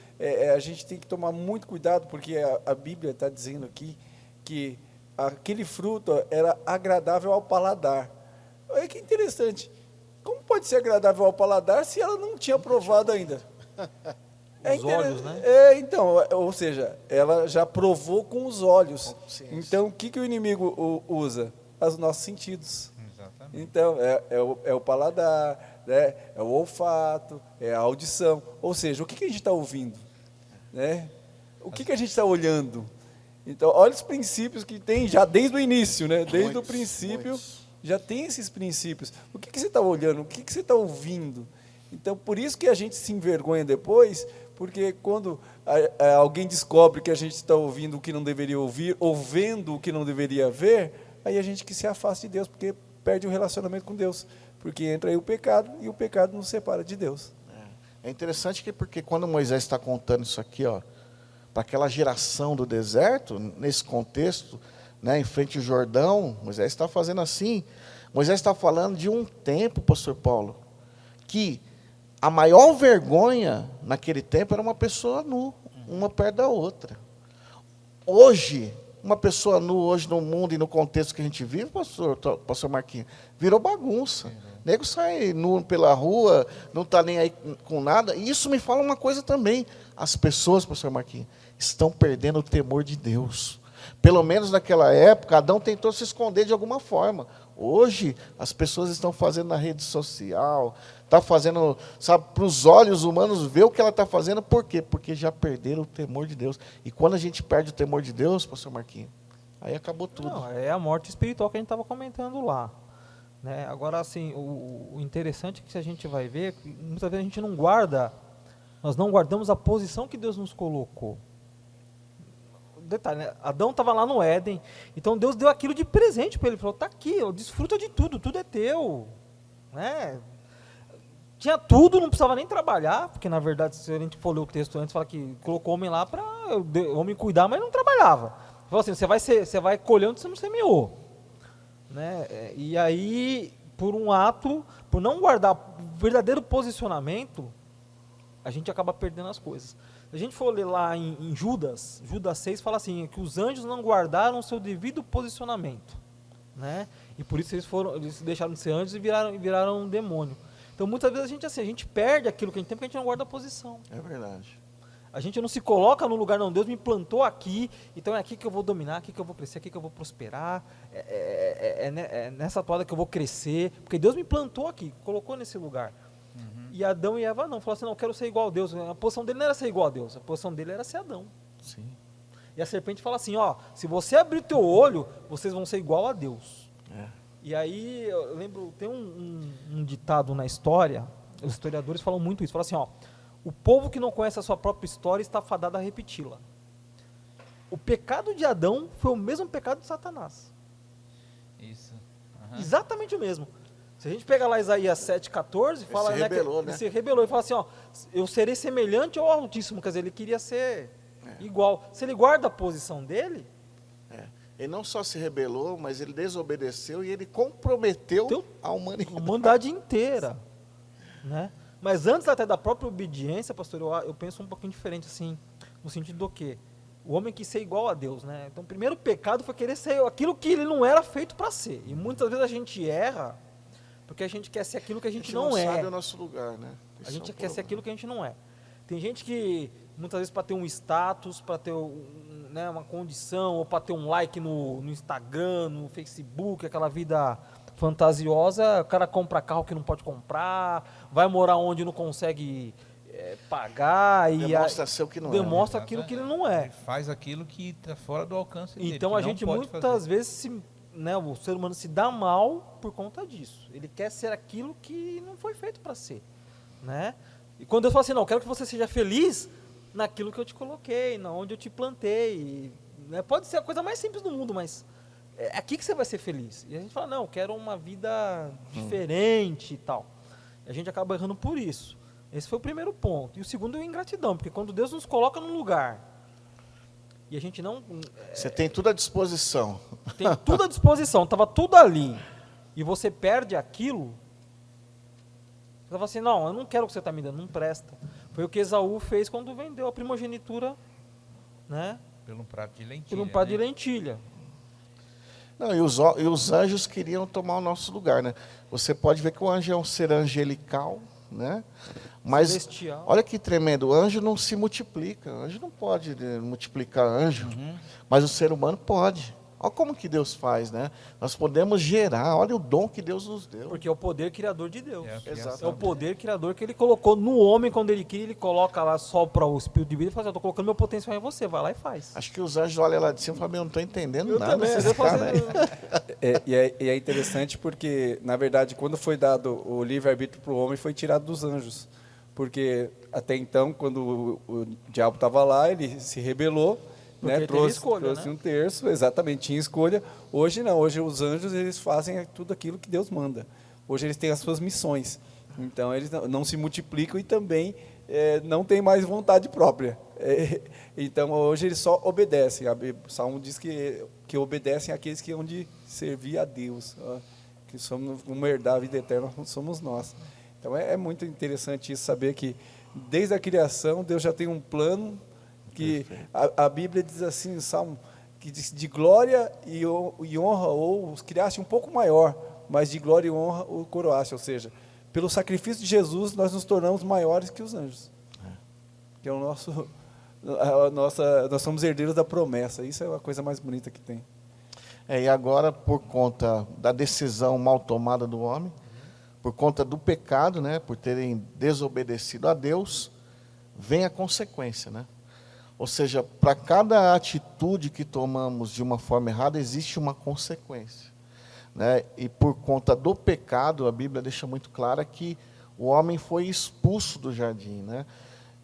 a gente tem que tomar muito cuidado, porque a Bíblia está dizendo aqui que aquele fruto era agradável ao paladar. Olha que interessante. Como pode ser agradável ao paladar se ela não tinha provado ainda? Os olhos, né? Então, ou seja, ela já provou com os olhos. Então, o que o inimigo usa? Os nossos sentidos. Exatamente. Então, é o paladar, né? É o olfato, é a audição. Ou seja, o que a gente está ouvindo? Né? O que a gente está olhando? Então, olha os princípios que tem já desde o início, né? Desde o princípio, já tem esses princípios. O que você está olhando? O que você está ouvindo? Então, por isso que a gente se envergonha depois, porque quando alguém descobre que a gente está ouvindo o que não deveria ouvir, ou vendo o que não deveria ver, aí a gente que se afasta de Deus, porque perde o relacionamento com Deus. Porque entra aí o pecado, e o pecado nos separa de Deus. É interessante porque quando Moisés está contando isso aqui, para aquela geração do deserto, nesse contexto, né, em frente ao Jordão, Moisés está fazendo assim. Moisés está falando de um tempo, pastor Paulo, que a maior vergonha naquele tempo era uma pessoa nu, uma perto da outra. Hoje, uma pessoa nu, hoje no mundo e no contexto que a gente vive, pastor Marquinhos, virou bagunça. O nego sai nu pela rua, não está nem aí com nada. E isso me fala uma coisa também. As pessoas, pastor Marquinhos, estão perdendo o temor de Deus. Pelo menos naquela época, Adão tentou se esconder de alguma forma. Hoje, as pessoas estão fazendo na rede social, está fazendo, sabe, para os olhos humanos ver o que ela está fazendo. Por quê? Porque já perderam o temor de Deus. E quando a gente perde o temor de Deus, pastor Marquinhos, aí acabou tudo. Não, é a morte espiritual que a gente estava comentando lá. Né? Agora, assim, o interessante é que se a gente vai ver, muitas vezes a gente não guarda Nós não guardamos a posição que Deus nos colocou. Detalhe, né? Adão estava lá no Éden, então Deus deu aquilo de presente para ele, falou, está aqui, ó, desfruta de tudo, tudo é teu, né? Tinha tudo, não precisava nem trabalhar, porque na verdade, se a gente for ler o texto antes, fala que colocou o homem lá para o homem cuidar, mas não trabalhava. Falou assim, você vai colher onde você não semeou, né? E aí, por um ato, por não guardar o verdadeiro posicionamento, a gente acaba perdendo as coisas. Se a gente for ler lá em Judas 6 fala assim, que os anjos não guardaram o seu devido posicionamento, né? E por isso eles deixaram de ser anjos e viraram um demônio. Então muitas vezes a gente perde aquilo que a gente tem porque a gente não guarda a posição. É verdade. A gente não se coloca no lugar, não, Deus me plantou aqui, então é aqui que eu vou dominar, aqui que eu vou crescer, aqui que eu vou prosperar, é nessa toada que eu vou crescer, porque Deus me plantou aqui, colocou nesse lugar. E Adão e Eva não, falaram assim, não, eu quero ser igual a Deus. A posição dele não era ser igual a Deus, a posição dele era ser Adão. Sim. E a serpente fala assim, ó, se você abrir o teu olho, vocês vão ser igual a Deus. E aí, eu lembro, tem um ditado na história, os historiadores falam muito isso, falam assim, ó, o povo que não conhece a sua própria história está fadado a repeti-la. O pecado de Adão foi o mesmo pecado de Satanás. Isso. Exatamente o mesmo. Se a gente pegar lá Isaías 7,14, fala, ele se rebelou, ele se rebelou e fala assim, ó, eu serei semelhante ao Altíssimo, quer dizer, ele queria ser igual. Se ele guarda a posição dele, ele não só se rebelou, mas ele desobedeceu e ele comprometeu a humanidade. a humanidade inteira, né? Mas antes até da própria obediência, pastor, eu penso um pouquinho diferente, assim, no sentido do quê? O homem quis ser igual a Deus, né? Então, o primeiro pecado foi querer ser aquilo que ele não era feito para ser. E muitas vezes a gente erra porque a gente quer ser aquilo que a gente não é. Sabe o nosso lugar, né? A gente quer ser aquilo que a gente não é. Tem gente que, muitas vezes, para ter um status, para ter uma condição, ou para ter um like no Instagram, no Facebook, aquela vida fantasiosa, o cara compra carro que não pode comprar, vai morar onde não consegue pagar. Demonstra ser o que não demonstra é. aquilo que ele não é. Ele faz aquilo que está fora do alcance dele. Então a gente muitas vezes, o ser humano se dá mal por conta disso. Ele quer ser aquilo que não foi feito para ser, né? E quando Deus fala assim, não, eu quero que você seja feliz naquilo que eu te coloquei, na onde eu te plantei, né? Pode ser a coisa mais simples do mundo, mas é aqui que você vai ser feliz. E a gente fala, não, eu quero uma vida diferente e tal. E a gente acaba errando por isso. Esse foi o primeiro ponto. E o segundo é a ingratidão, porque quando Deus nos coloca num lugar e a gente não... Você tem tudo à disposição. Tem tudo à disposição, estava tudo ali. E você perde aquilo, você fala assim, não, eu não quero o que você está me dando, não presta. Foi o que Esaú fez quando vendeu a primogenitura, né? Pelo prato de lentilha. Por um prato de lentilha. Não, e os anjos queriam tomar o nosso lugar, né? Você pode ver que o anjo é um ser angelical, né? Mas Celestial. olha que tremendo, o anjo não se multiplica, o anjo não pode multiplicar anjo, mas o ser humano pode. Olha como que Deus faz, né? Nós podemos gerar, olha o dom que Deus nos deu. Porque é o poder criador de Deus. Exatamente. É o poder criador que ele colocou no homem, quando ele cria, ele coloca lá só para o espírito de vida e fala assim, eu estou colocando meu potencial em você, vai lá e faz. Acho que os anjos olham lá de cima e falam, eu não estou entendendo nada também, desses caras aí. E é interessante porque, na verdade, quando foi dado o livre-arbítrio para o homem, foi tirado dos anjos. Porque até então, quando o diabo estava lá, ele se rebelou, né, trouxe um terço, exatamente, tinha escolha. Hoje não, hoje os anjos eles fazem tudo aquilo que Deus manda. Hoje eles têm as suas missões. Então eles não se multiplicam e também não têm mais vontade própria. Então hoje eles só obedecem. O Salmo diz que obedecem àqueles que hão de servir a Deus, que somos uma herdar a vida eterna, somos nós. Então é muito interessante isso, saber que desde a criação Deus já tem um plano que a Bíblia diz assim, o Salmo, que diz de glória e honra, ou os criaste um pouco maior, mas de glória e honra o coroaste, ou seja, pelo sacrifício de Jesus nós nos tornamos maiores que os anjos, que é nós somos herdeiros da promessa, isso é a coisa mais bonita que tem. E agora, por conta da decisão mal tomada do homem, por conta do pecado, né, por terem desobedecido a Deus, vem a consequência, né? Ou seja, para cada atitude que tomamos de uma forma errada, existe uma consequência, né? E por conta do pecado, a Bíblia deixa muito clara que o homem foi expulso do jardim, né?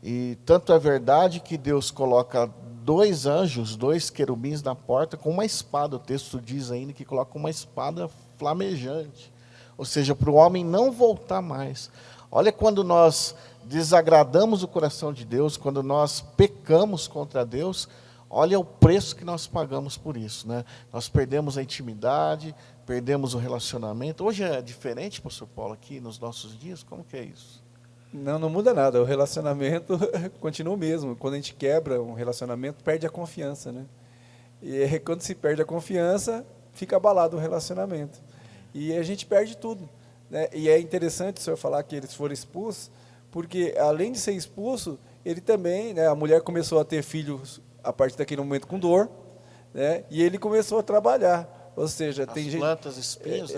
E tanto é verdade que Deus coloca 2 anjos, 2 querubins na porta com uma espada. O texto diz ainda que coloca uma espada flamejante. Ou seja, para o homem não voltar mais. Olha, quando nós desagradamos o coração de Deus, quando nós pecamos contra Deus, olha o preço que nós pagamos por isso, né? Nós perdemos a intimidade, perdemos o relacionamento. Hoje é diferente, pastor Paulo, aqui nos nossos dias? Como que é isso? Não muda nada, o relacionamento continua o mesmo. Quando a gente quebra um relacionamento, perde a confiança, né? E quando se perde a confiança, fica abalado o relacionamento. E a gente perde tudo, né? E é interessante o senhor falar que eles foram expulsos, porque além de ser expulso, ele também, né, a mulher começou a ter filhos a partir daquele momento com dor, né? E ele começou a trabalhar. Ou seja, As tem gente... plantas, espinhos,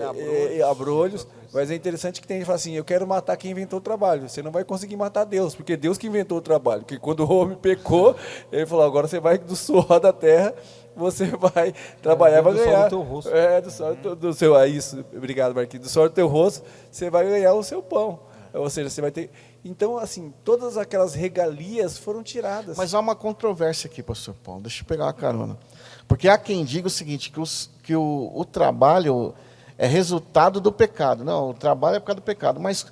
abrolhos, mas é interessante que tem gente que fala assim, eu quero matar quem inventou o trabalho. Você não vai conseguir matar Deus, porque Deus que inventou o trabalho. Porque quando o homem pecou, ele falou, agora você vai do suor da terra, você vai trabalhar, vai ganhar. Do suor do teu rosto. Do suor do seu... isso, obrigado, Marquinhos. Do suor do teu rosto, você vai ganhar o seu pão. Ou seja, você vai ter... Então, assim, todas aquelas regalias foram tiradas. Mas há uma controvérsia aqui, pastor Paulo. Deixa eu pegar uma carona. Porque há quem diga o seguinte, que o trabalho é resultado do pecado. Não, o trabalho é por causa do pecado. Mas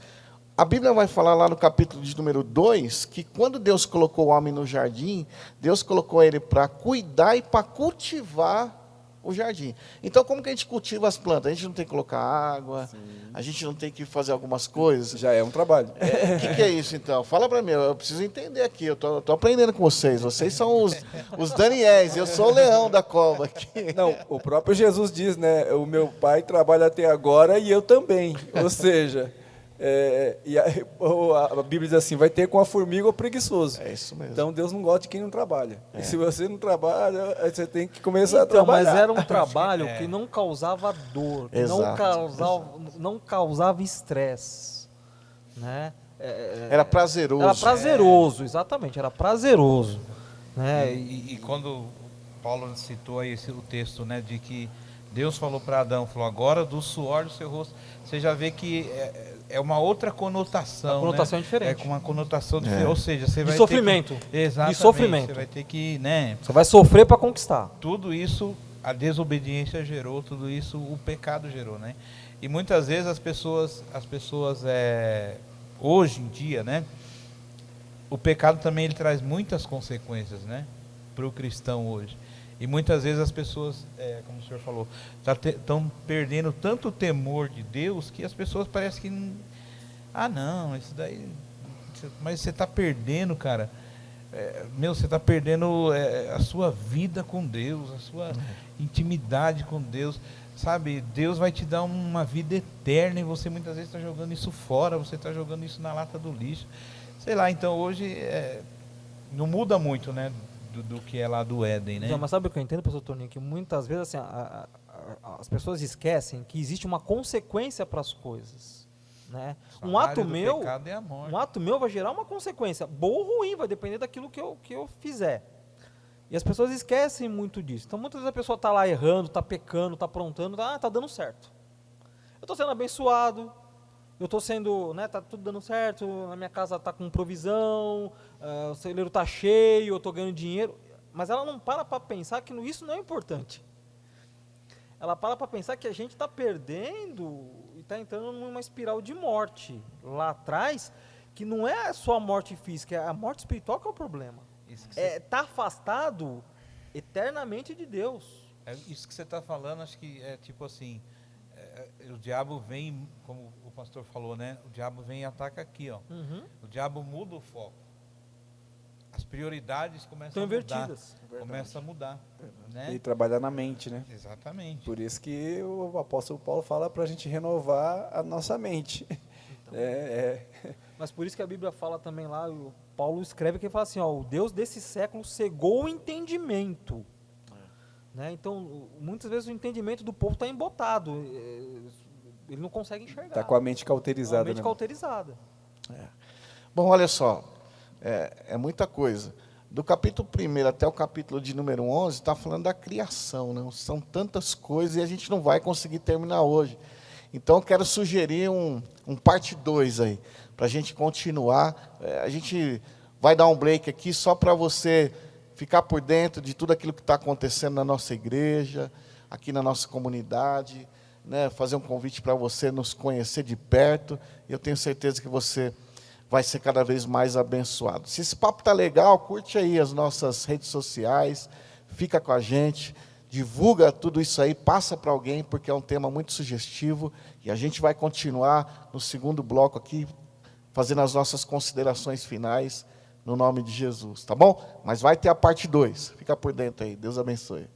a Bíblia vai falar lá no capítulo de número 2, que quando Deus colocou o homem no jardim, Deus colocou ele para cuidar e para cultivar o jardim. Então, como que a gente cultiva as plantas? A gente não tem que colocar água, a gente não tem que fazer algumas coisas. Já é um trabalho. O que é isso, então? Fala para mim, eu preciso entender aqui, eu tô aprendendo com vocês. Vocês são os Daniéis, eu sou o leão da cova aqui. Não, o próprio Jesus diz, né? O meu pai trabalha até agora e eu também. Ou seja, a Bíblia diz assim, vai ter com a formiga o preguiçoso. É isso mesmo. Então Deus não gosta de quem não trabalha. E se você não trabalha, aí você tem que começar a trabalhar. Mas era um trabalho que não causava dor, que não causava estresse, né? Era prazeroso. Era prazeroso, exatamente, era prazeroso, né? E quando Paulo citou aí o texto, né, de que Deus falou para Adão, falou, agora do suor do seu rosto, você já vê que é uma outra conotação. Uma conotação né? diferente. É com uma conotação diferente. Ou seja, você vai sofrimento. ter que... Exatamente. De sofrimento. Você vai ter que, né? Você vai sofrer para conquistar. Tudo isso, a desobediência gerou, tudo isso o pecado gerou, né? E muitas vezes as pessoas hoje em dia, né? O pecado também ele traz muitas consequências, né? Para o cristão hoje. E muitas vezes as pessoas, como o senhor falou, estão perdendo tanto o temor de Deus que as pessoas parecem que não, isso daí, mas você está perdendo, cara, você está perdendo a sua vida com Deus, a sua intimidade com Deus, sabe? Deus vai te dar uma vida eterna e você muitas vezes está jogando isso fora, você está jogando isso na lata do lixo, sei lá. Então hoje não muda muito, né? Do que é lá do Éden, né? Não, mas sabe o que eu entendo, professor Toninho? Que muitas vezes assim, as pessoas esquecem que existe uma consequência para as coisas, né? Um ato meu vai gerar uma consequência, boa ou ruim, vai depender daquilo que eu fizer. E as pessoas esquecem muito disso. Então muitas vezes a pessoa está lá errando, está pecando, está aprontando, está dando certo. Eu estou sendo abençoado, eu estou sendo, né, tá tudo dando certo, na minha casa está com provisão, o celeiro está cheio, eu estou ganhando dinheiro, mas ela não para pensar que isso não é importante. Ela para pensar que a gente está perdendo e está entrando numa espiral de morte lá atrás, que não é só a morte física, é a morte espiritual que é o problema. Está afastado eternamente de Deus. Isso que você está falando, acho que é tipo assim... o diabo vem, como o pastor falou, né? O diabo vem e ataca aqui, ó. Uhum. O diabo muda o foco. As prioridades começam Estão a mudar. invertidas. Começa a mudar. Né? E trabalhar na mente, né? Exatamente. Por isso que o apóstolo Paulo fala para a gente renovar a nossa mente. Então, Mas por isso que a Bíblia fala também lá, o Paulo escreve que ele fala assim, ó, o Deus desse século cegou o entendimento. Né? Então, muitas vezes o entendimento do povo está embotado, ele não consegue enxergar. Está com a mente cauterizada. Com a mente cauterizada. Bom, olha só, é muita coisa. Do capítulo 1 até o capítulo de número 11, está falando da criação, né? São tantas coisas e a gente não vai conseguir terminar hoje. Então, eu quero sugerir um parte 2 aí, para a gente continuar. A gente vai dar um break aqui só para você ficar por dentro de tudo aquilo que está acontecendo na nossa igreja, aqui na nossa comunidade, né? Fazer um convite para você nos conhecer de perto. Eu tenho certeza que você vai ser cada vez mais abençoado. Se esse papo está legal, curte aí as nossas redes sociais, fica com a gente, divulga tudo isso aí, passa para alguém, porque é um tema muito sugestivo, e a gente vai continuar no segundo bloco aqui, fazendo as nossas considerações finais, no nome de Jesus, tá bom? Mas vai ter a parte 2, fica por dentro aí, Deus abençoe.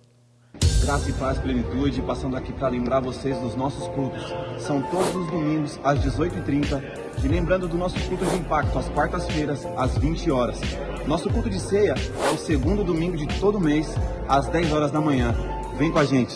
Graça e paz, plenitude, passando aqui para lembrar vocês dos nossos cultos. São todos os domingos, às 18h30, e lembrando do nosso culto de impacto, às quartas-feiras, às 20 horas. Nosso culto de ceia é o segundo domingo de todo mês, às 10 horas da manhã. Vem com a gente!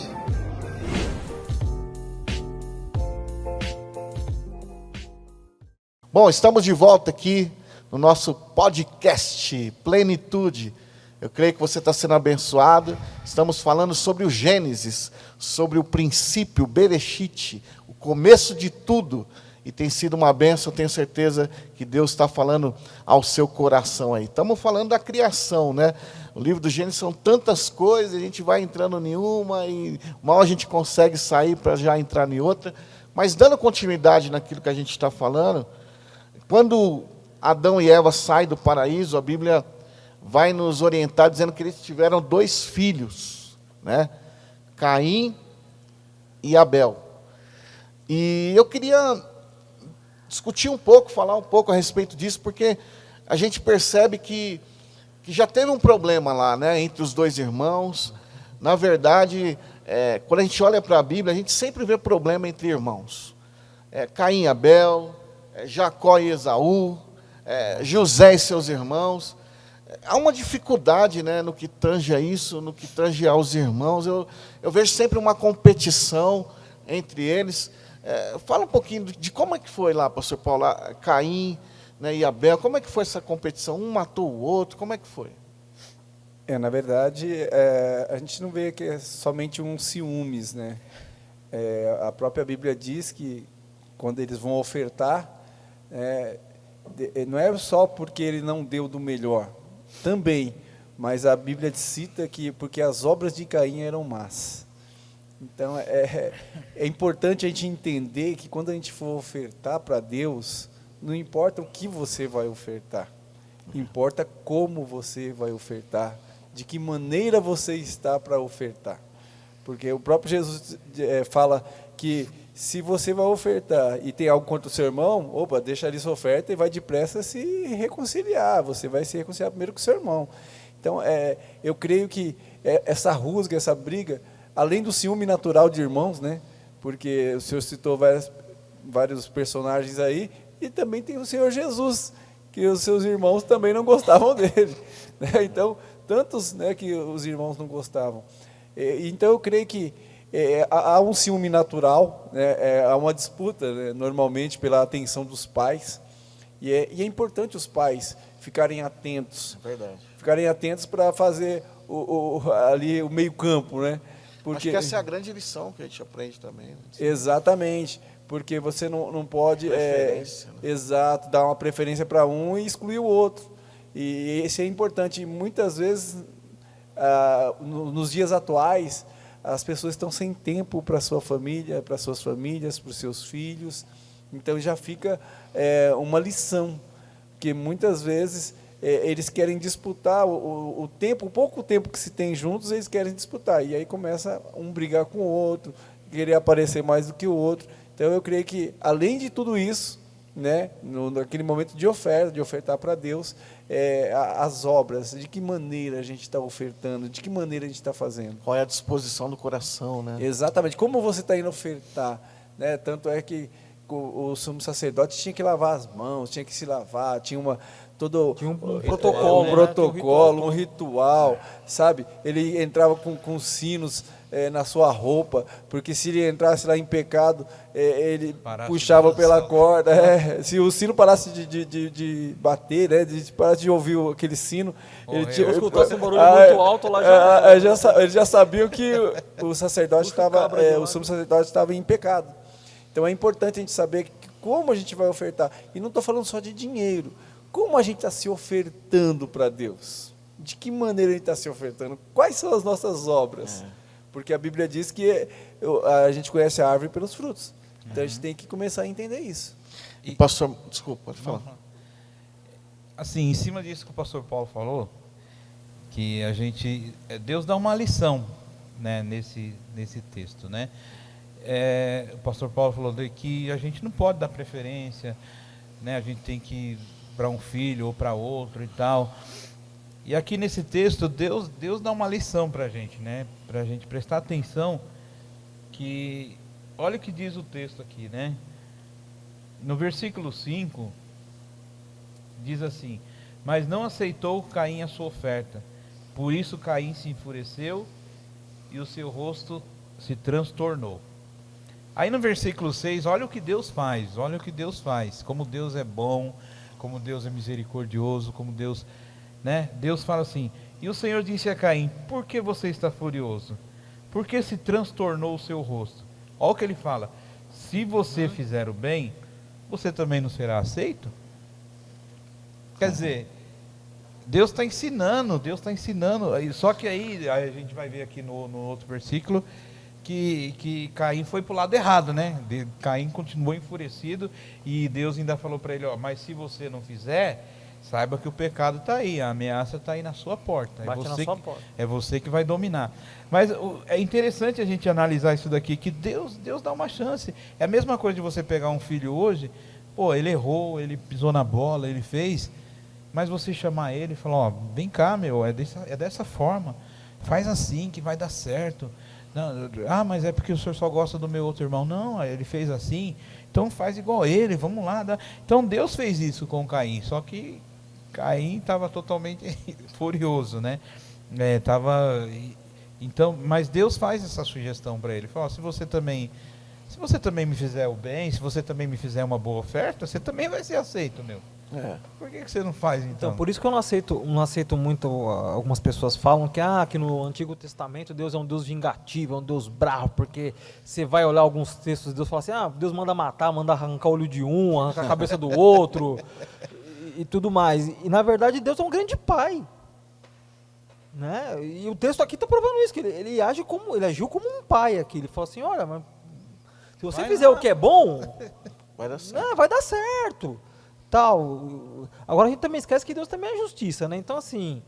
Bom, estamos de volta aqui no nosso podcast Plenitude. Eu creio que você está sendo abençoado. Estamos falando sobre o Gênesis, sobre o princípio, o Bereshit, o começo de tudo. E tem sido uma bênção, eu tenho certeza que Deus está falando ao seu coração aí. Estamos falando da criação, né? O livro do Gênesis são tantas coisas, a gente vai entrando em uma e mal a gente consegue sair para já entrar em outra. Mas dando continuidade naquilo que a gente está falando, quando Adão e Eva saem do paraíso, a Bíblia vai nos orientar dizendo que eles tiveram 2 filhos, né? Caim e Abel. E eu queria discutir um pouco, falar um pouco a respeito disso, porque a gente percebe que já teve um problema lá, né, entre os 2 irmãos. Na verdade, quando a gente olha para a Bíblia, a gente sempre vê problema entre irmãos. Caim e Abel, Jacó e Esaú, José e seus irmãos. Há uma dificuldade, né, no que tange a isso, no que tange aos irmãos. Eu vejo sempre uma competição entre eles. Fala um pouquinho de como é que foi lá, pastor Paulo, Caim, né, e Abel, como é que foi essa competição? Um matou o outro, como é que foi? Na verdade, a gente não vê que é somente um ciúmes, né? A própria Bíblia diz que quando eles vão ofertar, não é só porque ele não deu do melhor, também, mas a Bíblia cita que porque as obras de Caim eram más. Então, é importante a gente entender que quando a gente for ofertar para Deus, não importa o que você vai ofertar, importa como você vai ofertar, de que maneira você está para ofertar. Porque o próprio Jesus fala que se você vai ofertar e tem algo contra o seu irmão, deixa ali sua oferta e vai depressa se reconciliar, você vai se reconciliar primeiro com o seu irmão. Então, eu creio que essa rusga, essa briga, além do ciúme natural de irmãos, né? Porque o senhor citou vários personagens aí, e também tem o Senhor Jesus, que os seus irmãos também não gostavam dele, né? Então, tantos, né, que os irmãos não gostavam. Então, eu creio que há um ciúme natural, né? Há uma disputa, né, normalmente pela atenção dos pais, e é importante os pais ficarem atentos, ficarem atentos para fazer ali o meio campo, né? Porque acho que essa é a grande lição que a gente aprende também. Né? Exatamente, porque você não pode né? Exato, dar uma preferência para um e excluir o outro. E isso é importante. E muitas vezes, nos dias atuais, as pessoas estão sem tempo para a sua família, para suas famílias, para os seus filhos. Então já fica uma lição, que muitas vezes eles querem disputar o tempo, o pouco tempo que se tem juntos, eles querem disputar. E aí começa um brigar com o outro, querer aparecer mais do que o outro. Então eu creio que, além de tudo isso, né, naquele momento de ofertar para Deus, as obras, de que maneira a gente está ofertando, de que maneira a gente está fazendo. Qual é a disposição do coração, né? Exatamente, como você está indo ofertar, né? Tanto é que o sumo sacerdote tinha que lavar as mãos, tinha que se lavar, tinha um protocolo, um ritual, sabe? Ele entrava com sinos na sua roupa, porque se ele entrasse lá em pecado, ele puxava pela corda. Se o sino parasse de bater, né, de parasse de ouvir aquele sino, ele escutasse um barulho muito alto lá eles já sabiam que o sacerdote o sumo sacerdote estava em pecado. Então é importante a gente saber como a gente vai ofertar. E não estou falando só de dinheiro. como a gente está se ofertando para Deus? De que maneira a gente está se ofertando? Quais são as nossas obras? Porque a Bíblia diz que a gente conhece a árvore pelos frutos. Então a gente tem que começar a entender isso. E pastor, desculpa, pode falar. Assim, em cima disso que o pastor Paulo falou, que Deus dá uma lição, né, nesse texto, né? O pastor Paulo falou que a gente não pode dar preferência, né? A gente tem que ir para um filho ou para outro e tal. E aqui nesse texto, Deus dá uma lição para a gente, né? Para a gente prestar atenção que, olha o que diz o texto aqui, né? No versículo 5, diz assim: mas não aceitou Caim a sua oferta, por isso Caim se enfureceu e o seu rosto se transtornou. Aí no versículo 6, olha o que Deus faz, como Deus é bom, como Deus é misericordioso, como Deus, né? Deus fala assim: e o Senhor disse a Caim: por que você está furioso? Por que se transtornou o seu rosto? Olha o que ele fala: se você fizer o bem, você também não será aceito? Quer dizer, Deus está ensinando, só que aí a gente vai ver aqui no outro versículo, que Caim foi para o lado errado, né? Caim continuou enfurecido, e Deus ainda falou para ele: ó, mas se você não fizer, saiba que o pecado está aí, a ameaça está aí na sua porta. É você que vai dominar. Mas é interessante a gente analisar isso daqui, que Deus dá uma chance. É a mesma coisa de você pegar um filho hoje, pô, ele errou, ele pisou na bola, ele fez, mas você chamar ele e falar: ó, vem cá, meu, é dessa forma, faz assim que vai dar certo. Não, mas é porque o senhor só gosta do meu outro irmão. Não, ele fez assim, então faz igual ele, vamos lá. Então Deus fez isso com Caim, só que Caim estava totalmente furioso, né? Então, mas Deus faz essa sugestão para ele: fala: se você também me fizer o bem, se você também me fizer uma boa oferta, você também vai ser aceito, meu. Por que você não faz, então? Por isso que eu não aceito muito. Algumas pessoas falam que no Antigo Testamento Deus é um Deus vingativo, é um Deus bravo, porque você vai olhar alguns textos, Deus fala assim: Deus manda matar, manda arrancar o olho de um, arrancar a cabeça do outro e tudo mais. E na verdade Deus é um grande pai, né? E o texto aqui está provando isso, que ele agiu como um pai aqui. Ele falou assim: olha, mas se você fizer o que é bom, vai dar certo. Vai dar certo. Tal. Agora a gente também esquece que Deus também é justiça, né? Então assim,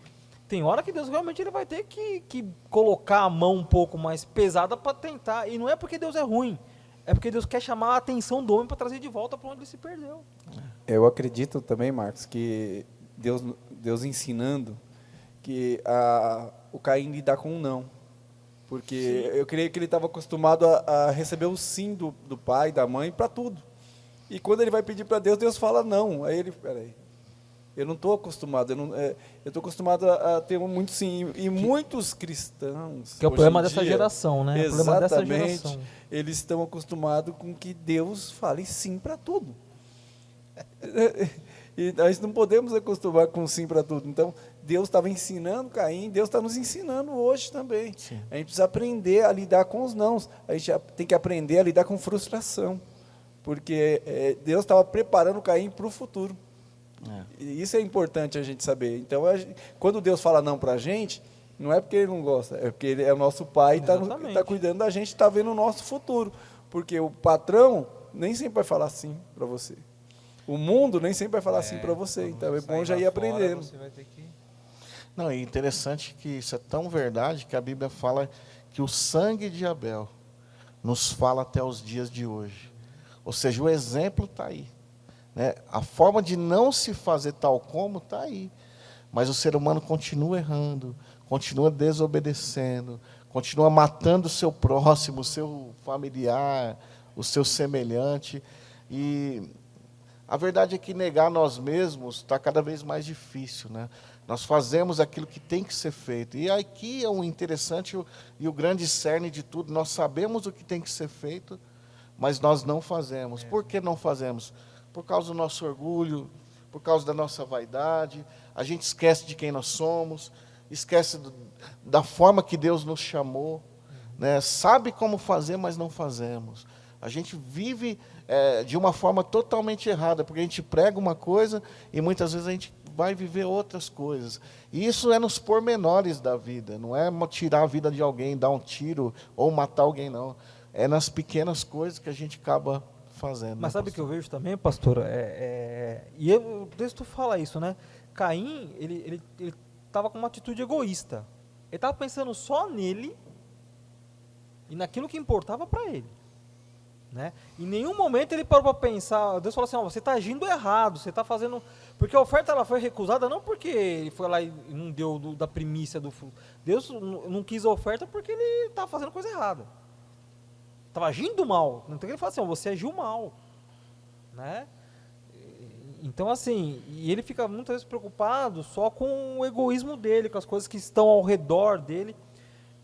tem hora que Deus realmente ele vai ter que colocar a mão um pouco mais pesada para tentar, e não é porque Deus é ruim, é porque Deus quer chamar a atenção do homem para trazer de volta para onde ele se perdeu. Eu acredito também, Marcos, que Deus ensinando que o Caim lidar com um não, porque eu creio que ele estava acostumado a receber o sim do pai, da mãe, para tudo. E quando ele vai pedir para Deus, Deus fala não. Aí ele, peraí, eu não estou acostumado, eu estou acostumado a ter muito sim. E muitos cristãos, que é o problema dessa geração, né? Exatamente, eles estão acostumados com que Deus fale sim para tudo. E nós não podemos acostumar com sim para tudo. Então, Deus estava ensinando Caim, Deus está nos ensinando hoje também. Sim. A gente precisa aprender a lidar com os nãos. A gente tem que aprender a lidar com frustração. Porque Deus estava preparando Caim para o futuro. E isso é importante a gente saber. Então, quando Deus fala não para a gente, não é porque Ele não gosta, é porque Ele é o nosso Pai e está cuidando da gente, está vendo o nosso futuro. Porque o patrão nem sempre vai falar sim para você. O mundo nem sempre vai falar sim para você. Então, é bom já ir aprendendo. Não, é interessante que isso é tão verdade que a Bíblia fala que o sangue de Abel nos fala até os dias de hoje. Ou seja, o exemplo está aí, né? A forma de não se fazer tal como está aí. Mas o ser humano continua errando, continua desobedecendo, continua matando o seu próximo, o seu familiar, o seu semelhante. E a verdade é que negar nós mesmos está cada vez mais difícil, né? Nós fazemos aquilo que tem que ser feito. E aqui é o interessante e o grande cerne de tudo. Nós sabemos o que tem que ser feito, mas nós não fazemos. Por que não fazemos? Por causa do nosso orgulho, por causa da nossa vaidade. A gente esquece de quem nós somos, esquece da forma que Deus nos chamou, né? Sabe como fazer, mas não fazemos. A gente vive de uma forma totalmente errada, porque a gente prega uma coisa e muitas vezes a gente vai viver outras coisas. E isso é nos pormenores da vida, não é tirar a vida de alguém, dar um tiro ou matar alguém, não. É nas pequenas coisas que a gente acaba fazendo. Mas né, sabe o que eu pastor? vejo também, pastor? E o texto fala isso, né? Caim, ele estava com uma atitude egoísta. Ele estava pensando só nele e naquilo que importava para ele. Né? Em nenhum momento ele parou para pensar. Deus falou assim: você está agindo errado, você está fazendo. Porque a oferta ela foi recusada não porque ele foi lá e não deu da primícia do fruto. Deus não quis a oferta porque ele estava fazendo coisa errada. Estava agindo mal. Então ele fala assim: você agiu mal. Né? Então, assim, e ele fica muitas vezes preocupado só com o egoísmo dele, com as coisas que estão ao redor dele.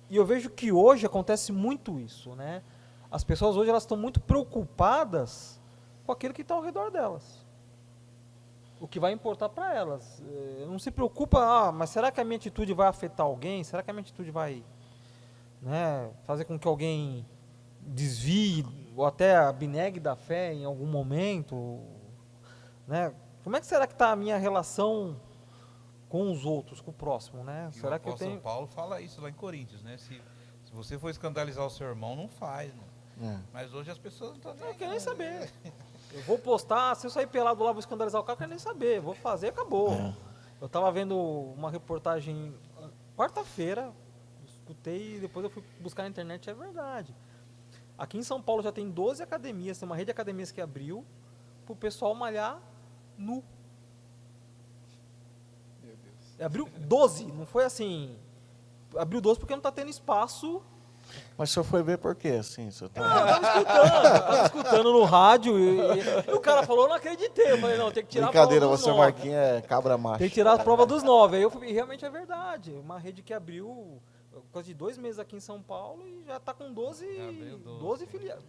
E eu vejo que hoje acontece muito isso, né? As pessoas hoje elas estão muito preocupadas com aquilo que está ao redor delas. O que vai importar para elas. Não se preocupa, mas será que a minha atitude vai afetar alguém? Será que a minha atitude vai, né, fazer com que alguém desvie ou até abnegue da fé em algum momento? Né? Como é que será que está a minha relação com os outros, com o próximo? Né? E Será o que eu apóstolo tenho... Paulo fala isso lá em Coríntios, né? Se você for escandalizar o seu irmão, não faz, mano. Mas hoje as pessoas não estão nem... Eu quero nem saber. Eu vou postar, se eu sair pelado lá, vou escandalizar o cara, eu quero nem saber. Vou fazer, acabou. Eu estava vendo uma reportagem quarta-feira, escutei e depois eu fui buscar na internet, é verdade. Aqui em São Paulo já tem 12 academias, tem uma rede de academias que abriu para o pessoal malhar nu. Meu Deus. Abriu 12, não foi assim. Abriu 12 porque não está tendo espaço. Mas o senhor foi ver por quê? Assim, o senhor tá... Eu tava escutando no rádio e o cara falou, eu não acreditei. Eu falei, não, tem que tirar Brincadeira, a prova dos você, 9. Marquinhos, é cabra macho. Tem que tirar a prova dos 9. Aí eu fui, e realmente é verdade. Uma rede que abriu coisa de 2 meses aqui em São Paulo e já está com 12 filiados.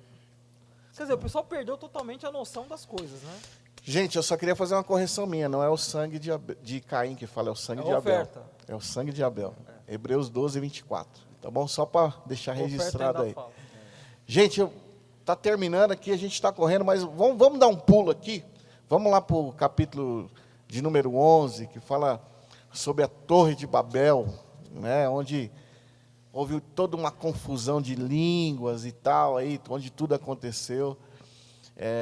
Quer dizer, o pessoal perdeu totalmente a noção das coisas, né? Gente, eu só queria fazer uma correção minha. Não é o sangue de Caim que fala, é o sangue de Abel. Oferta. É o sangue de Abel. Hebreus 12, 24. Tá bom? Só para deixar registrado aí. Fala. Gente, tá terminando aqui, a gente está correndo, mas vamos dar um pulo aqui. Vamos lá para o capítulo de número 11, que fala sobre a Torre de Babel, né, onde houve toda uma confusão de línguas e tal, aí, onde tudo aconteceu.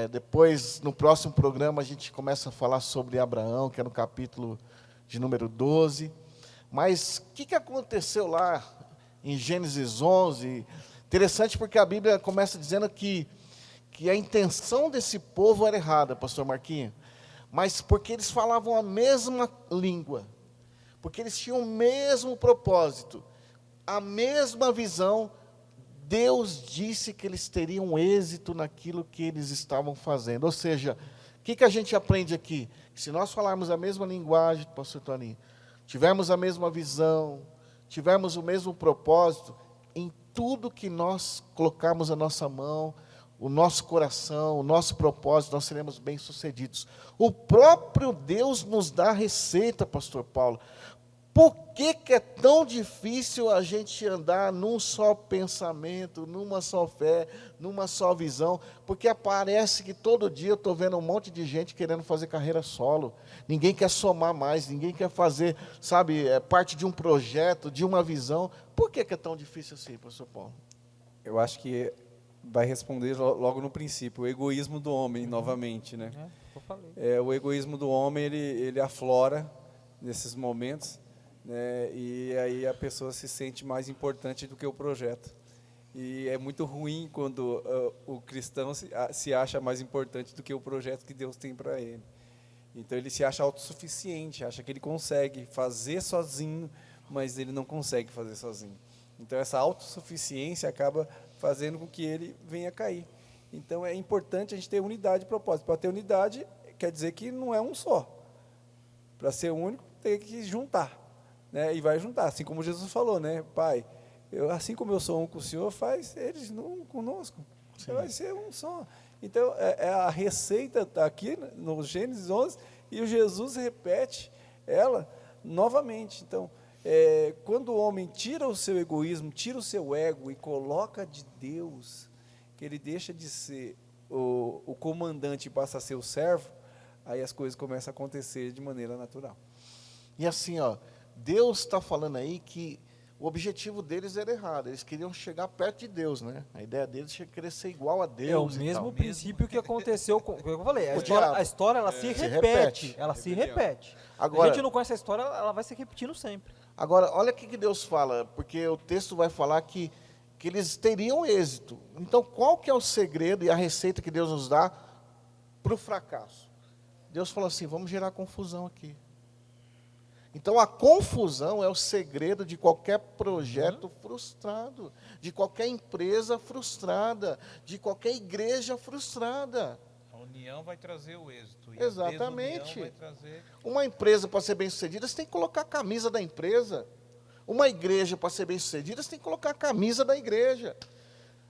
Depois, no próximo programa, a gente começa a falar sobre Abraão, que é no capítulo de número 12. Mas o que aconteceu lá em Gênesis 11? Interessante porque a Bíblia começa dizendo que a intenção desse povo era errada, pastor Marquinhos, mas porque eles falavam a mesma língua, porque eles tinham o mesmo propósito, a mesma visão. Deus disse que eles teriam êxito naquilo que eles estavam fazendo. Ou seja, o que a gente aprende aqui? Que se nós falarmos a mesma linguagem, pastor Toninho, tivermos a mesma visão, tivermos o mesmo propósito, em tudo que nós colocarmos a nossa mão, o nosso coração, o nosso propósito, nós seremos bem-sucedidos. O próprio Deus nos dá a receita, pastor Paulo. Por que é tão difícil a gente andar num só pensamento, numa só fé, numa só visão? Porque parece que todo dia eu estou vendo um monte de gente querendo fazer carreira solo. Ninguém quer somar mais, ninguém quer fazer, sabe, parte de um projeto, de uma visão. Por que é tão difícil assim, pastor Paulo? Eu acho que vai responder logo no princípio, o egoísmo do homem, novamente, né? Eu falei. O egoísmo do homem, ele aflora nesses momentos, né? E aí a pessoa se sente mais importante do que o projeto. E é muito ruim quando o cristão se acha mais importante do que o projeto que Deus tem para ele. Então ele se acha autossuficiente, acha que ele consegue fazer sozinho, mas ele não consegue fazer sozinho. Então essa autossuficiência acaba fazendo com que ele venha a cair. Então é importante a gente ter unidade de propósito. Para ter unidade, quer dizer que não é um só. Para ser único, tem que juntar, né? E vai juntar, assim como Jesus falou, né? Pai, assim como eu sou um com o Senhor, faz eles um conosco. Então, vai ser um só. Então, a receita está aqui no Gênesis 11, e o Jesus repete ela novamente. Então, quando o homem tira o seu egoísmo, tira o seu ego e coloca de Deus, que ele deixa de ser o comandante e passa a ser o servo, aí as coisas começam a acontecer de maneira natural. E assim, ó, Deus está falando aí que o objetivo deles era errado. Eles queriam chegar perto de Deus, né? A ideia deles é querer ser igual a Deus. É o e mesmo tal. princípio que aconteceu com. Eu falei, O diabo. a história ela se repete. Ela se repete. Agora- a gente não conhece a história, ela vai se repetindo sempre. Agora, olha o que Deus fala, porque o texto vai falar que eles teriam êxito. Então, qual que é o segredo e a receita que Deus nos dá para o fracasso? Deus falou assim, vamos gerar confusão aqui. Então, a confusão é o segredo de qualquer projeto frustrado, de qualquer empresa frustrada, de qualquer igreja frustrada. A união vai trazer o êxito. E Exatamente. a desunião vai trazer... Uma empresa, para ser bem-sucedida, você tem que colocar a camisa da empresa. Uma igreja, para ser bem-sucedida, você tem que colocar a camisa da igreja.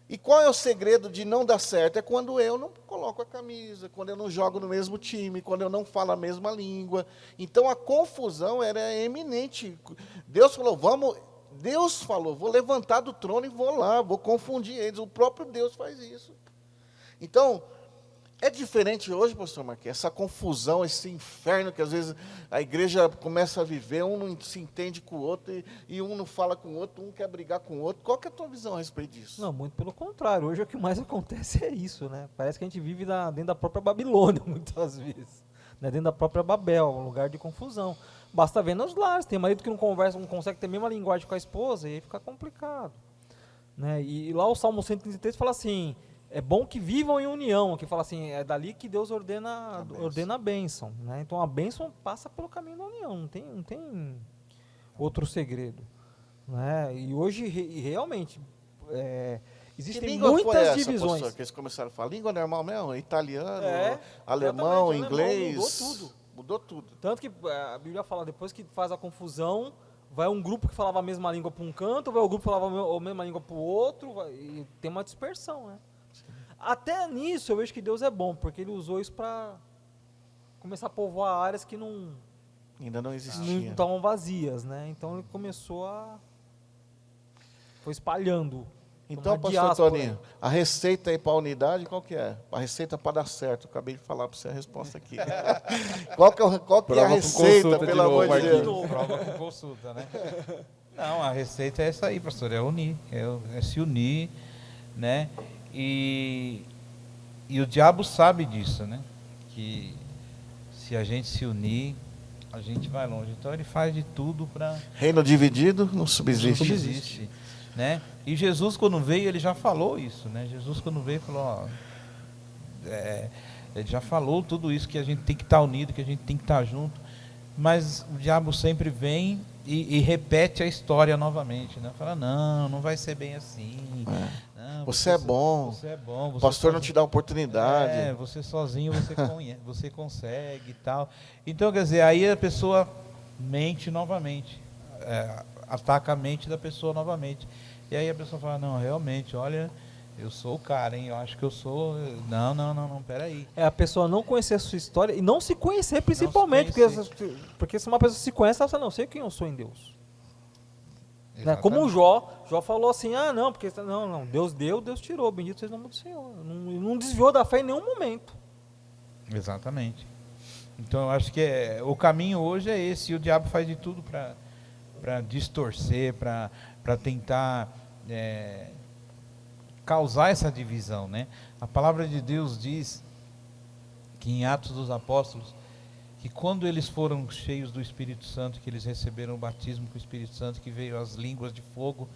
E qual é o segredo de não dar certo? É quando eu não coloco a camisa, quando eu não jogo no mesmo time, quando eu não falo a mesma língua. Então a confusão era eminente. Deus falou, vou levantar do trono e vou lá, vou confundir eles. O próprio Deus faz isso. Então, é diferente hoje, pastor Marquinhos, essa confusão, esse inferno que às vezes a igreja começa a viver, um não se entende com o outro, e um não fala com o outro, um quer brigar com o outro. Qual que é a tua visão a respeito disso? Não, muito pelo contrário. Hoje o que mais acontece é isso, né? Parece que a gente vive dentro da própria Babilônia, muitas vezes. Né? Dentro da própria Babel, um lugar de confusão. Basta ver nos lares. Tem marido que não conversa, não consegue ter a mesma linguagem com a esposa, e aí fica complicado. Né? E lá o Salmo 133 fala assim... É bom que vivam em união, que fala assim, é dali que Deus ordena a bênção. Né? Então a bênção passa pelo caminho da união, não tem outro segredo. Né? E hoje, realmente, existem muitas divisões. Pastor, que eles começaram a falar? Língua normal mesmo? Italiano, alemão, alemão, inglês. mudou tudo. Mudou tudo. Tanto que a Bíblia fala, depois que faz a confusão, vai um grupo que falava a mesma língua para um canto, vai o grupo que falava a mesma língua para o outro, e tem uma dispersão, né? Até nisso eu vejo que Deus é bom, porque Ele usou isso para começar a povoar áreas que Ainda não não existia. estavam vazias, né? Então Ele começou foi espalhando. Então, uma pastor diáspora. Toninho, a receita aí para a unidade, qual que é? A receita para dar certo. Eu acabei de falar para você a resposta aqui. Qual que é a Prova com receita, consulta de pelo amor novo, de Marquinhos. Deus? Prova com consulta, né? Não, a receita é essa aí, pastor, é unir, é se unir, né? E o diabo sabe disso, né? Que se a gente se unir, a gente vai longe. Então ele faz de tudo para... Reino dividido não subsiste. Não existe, né? E Jesus, quando veio, ele já falou isso, né? Jesus, quando veio, falou, ó, ele já falou tudo isso, que a gente tem que estar unido, que a gente tem que estar junto, mas o diabo sempre vem e repete a história novamente, né? Fala, não vai ser bem assim. Não, Você é bom. Você é bom. O pastor não te dá oportunidade. Você sozinho, você consegue e tal. Então, quer dizer, aí a pessoa mente novamente, ataca a mente da pessoa novamente. E aí a pessoa fala, não, realmente, olha, eu sou o cara, hein? Eu acho que eu sou... Não, peraí. É a pessoa não conhecer a sua história e não se conhecer principalmente, porque se uma pessoa se conhece, ela fala, não, sei quem eu sou em Deus. Né? Como o Jó falou assim, não, porque não, Deus deu, Deus tirou, bendito seja o nome do Senhor. Não desviou da fé em nenhum momento. Exatamente. Então eu acho que o caminho hoje é esse, e o diabo faz de tudo para distorcer, para tentar causar essa divisão, né? A palavra de Deus diz que em Atos dos Apóstolos, que quando eles foram cheios do Espírito Santo, que eles receberam o batismo com o Espírito Santo, que veio as línguas de fogo,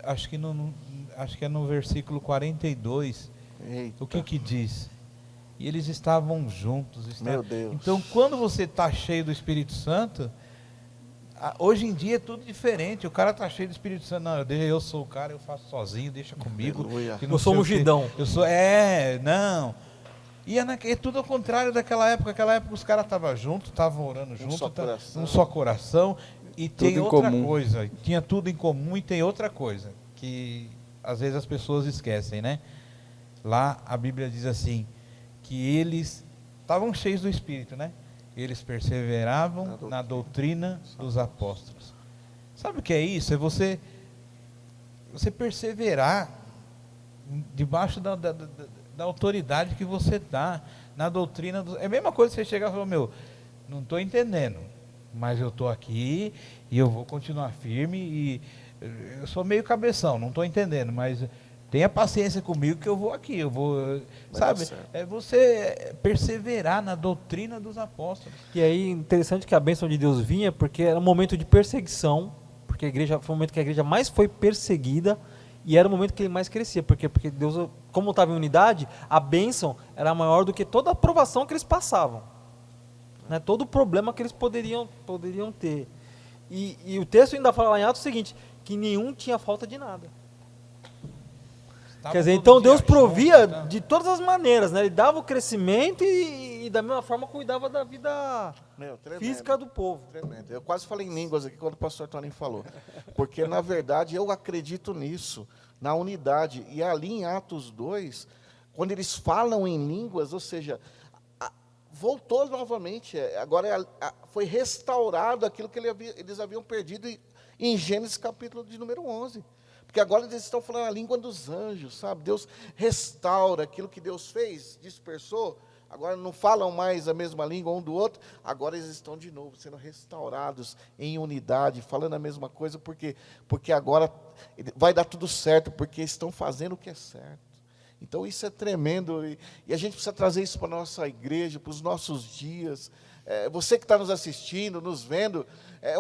acho que é no versículo 42, Eita. o que diz? E eles estavam juntos. Meu Deus. Então, quando você está cheio do Espírito Santo, hoje em dia é tudo diferente. O cara está cheio do Espírito Santo. Não, eu sou o cara, eu faço sozinho, deixa comigo. Aleluia. que não Eu sou sei o quê. ungidão. Eu sou, não. E é tudo ao contrário daquela época. Naquela época os caras estavam juntos, estavam orando juntos, um só coração. E Tudo tem em outra comum. coisa, tinha tudo em comum, e tem outra coisa, que às vezes as pessoas esquecem, né? Lá a Bíblia diz assim, que eles estavam cheios do Espírito, né? Eles perseveravam na doutrina dos apóstolos. Sabe o que é isso? É você perseverar debaixo da autoridade que você dá na doutrina. É a mesma coisa que você chegar e falar, não estou entendendo, mas eu estou aqui e eu vou continuar firme e eu sou meio cabeção, não estou entendendo, mas tenha paciência comigo que eu vou aqui, eu vou, sabe? É você perseverar na doutrina dos apóstolos. E aí, interessante que a bênção de Deus vinha, porque era um momento de perseguição, porque a igreja foi o momento que a igreja mais foi perseguida, e era o momento que ele mais crescia, porque Deus, como estava em unidade, a bênção era maior do que toda a aprovação que eles passavam, né? Todo o problema que eles poderiam ter. E o texto ainda fala lá em Atos o seguinte, que nenhum tinha falta de nada. Quer dizer, então Deus provia de todas as maneiras, né? Ele dava o crescimento e da mesma forma cuidava da vida física do povo. Tremendo. Eu quase falei em línguas aqui quando o pastor Toninho falou. Porque, na verdade, eu acredito nisso, na unidade. E ali em Atos 2, quando eles falam em línguas, ou seja, voltou novamente. Agora foi restaurado aquilo que eles haviam perdido em Gênesis capítulo de número 11. Porque agora eles estão falando a língua dos anjos, sabe? Deus restaura aquilo que Deus fez, dispersou. Agora não falam mais a mesma língua um do outro. Agora eles estão de novo sendo restaurados em unidade, falando a mesma coisa, porque agora vai dar tudo certo, porque estão fazendo o que é certo. Então isso é tremendo e a gente precisa trazer isso para a nossa igreja, para os nossos dias. Você que está nos assistindo, nos vendo,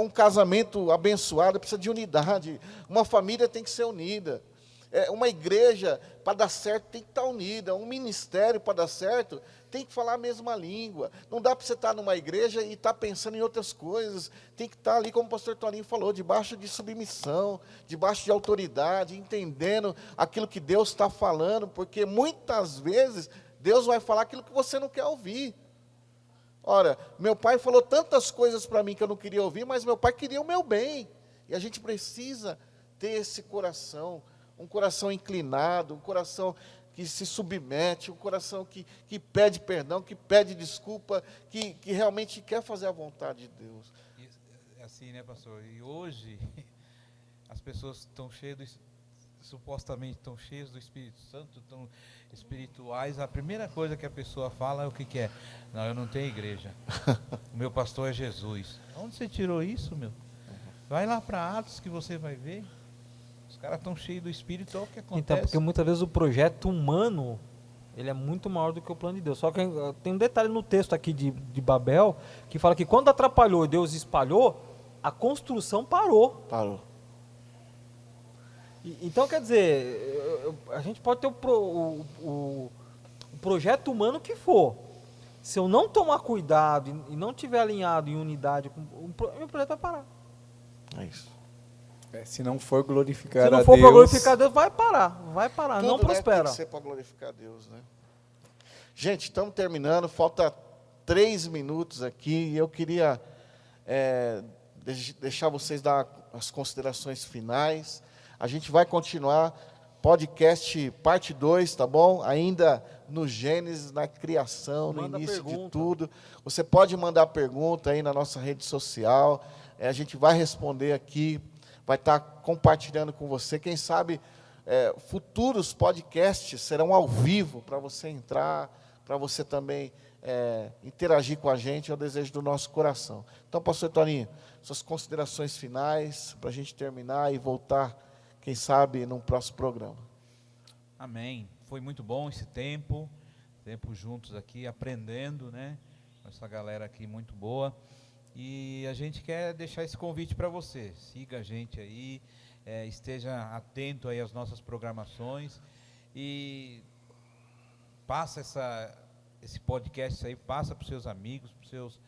um casamento abençoado precisa de unidade. Uma família tem que ser unida. Uma igreja, para dar certo, tem que estar unida. Um ministério, para dar certo, tem que falar a mesma língua. Não dá para você estar numa igreja e estar pensando em outras coisas. Tem que estar ali, como o pastor Toninho falou, debaixo de submissão, debaixo de autoridade, entendendo aquilo que Deus está falando, porque muitas vezes Deus vai falar aquilo que você não quer ouvir. Ora, meu pai falou tantas coisas para mim que eu não queria ouvir, mas meu pai queria o meu bem. E a gente precisa ter esse coração, um coração inclinado, um coração que se submete, um coração que pede perdão, que pede desculpa, que realmente quer fazer a vontade de Deus. É assim, né, pastor? E hoje, as pessoas estão cheias supostamente estão cheias do Espírito Santo, estão espirituais, a primeira coisa que a pessoa fala é o que é? Não, eu não tenho igreja. O meu pastor é Jesus. Onde você tirou isso, meu? Vai lá para Atos que você vai ver. Os caras estão cheios do Espírito, olha o que acontece. Então, porque muitas vezes o projeto humano, ele é muito maior do que o plano de Deus. Só que tem um detalhe no texto aqui de Babel, que fala que quando atrapalhou e Deus espalhou, a construção parou. Parou. Então, quer dizer, a gente pode ter o projeto humano que for. Se eu não tomar cuidado e não estiver alinhado em unidade, o meu projeto vai parar. É isso. Se não for glorificar a Deus... Se não for para glorificar a Deus, vai parar, não prospera. Tem que ser para glorificar a Deus, né? Gente, estamos terminando, falta 3 minutos aqui, e eu queria deixar vocês dar as considerações finais. A gente vai continuar, podcast parte 2, tá bom? Ainda no Gênesis, na criação, no início de tudo. Você pode mandar pergunta aí na nossa rede social, a gente vai responder aqui, vai estar compartilhando com você. Quem sabe futuros podcasts serão ao vivo, para você entrar, para você também interagir com a gente, é o desejo do nosso coração. Então, pastor Toninho, suas considerações finais, para a gente terminar e voltar, quem sabe, num próximo programa. Amém. Foi muito bom esse tempo juntos aqui, aprendendo, né? Com essa galera aqui muito boa. E a gente quer deixar esse convite para você. Siga a gente aí, esteja atento aí às nossas programações e passa esse podcast aí, passa para os seus amigos, para os seus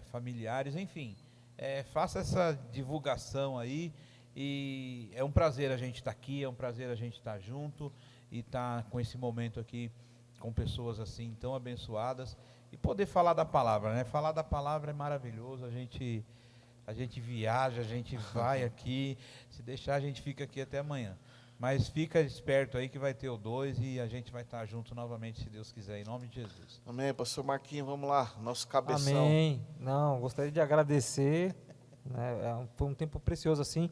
familiares, enfim. Faça essa divulgação aí. E é um prazer a gente estar aqui, é um prazer a gente estar junto e estar com esse momento aqui com pessoas assim tão abençoadas e poder falar da palavra, né? Falar da palavra é maravilhoso, a gente viaja, a gente vai aqui, se deixar a gente fica aqui até amanhã. Mas fica esperto aí que vai ter o 2 e a gente vai estar junto novamente, se Deus quiser, em nome de Jesus. Amém, pastor Marquinhos, vamos lá, nosso cabeção. Amém. Não, gostaria de agradecer, né? Foi um tempo precioso assim.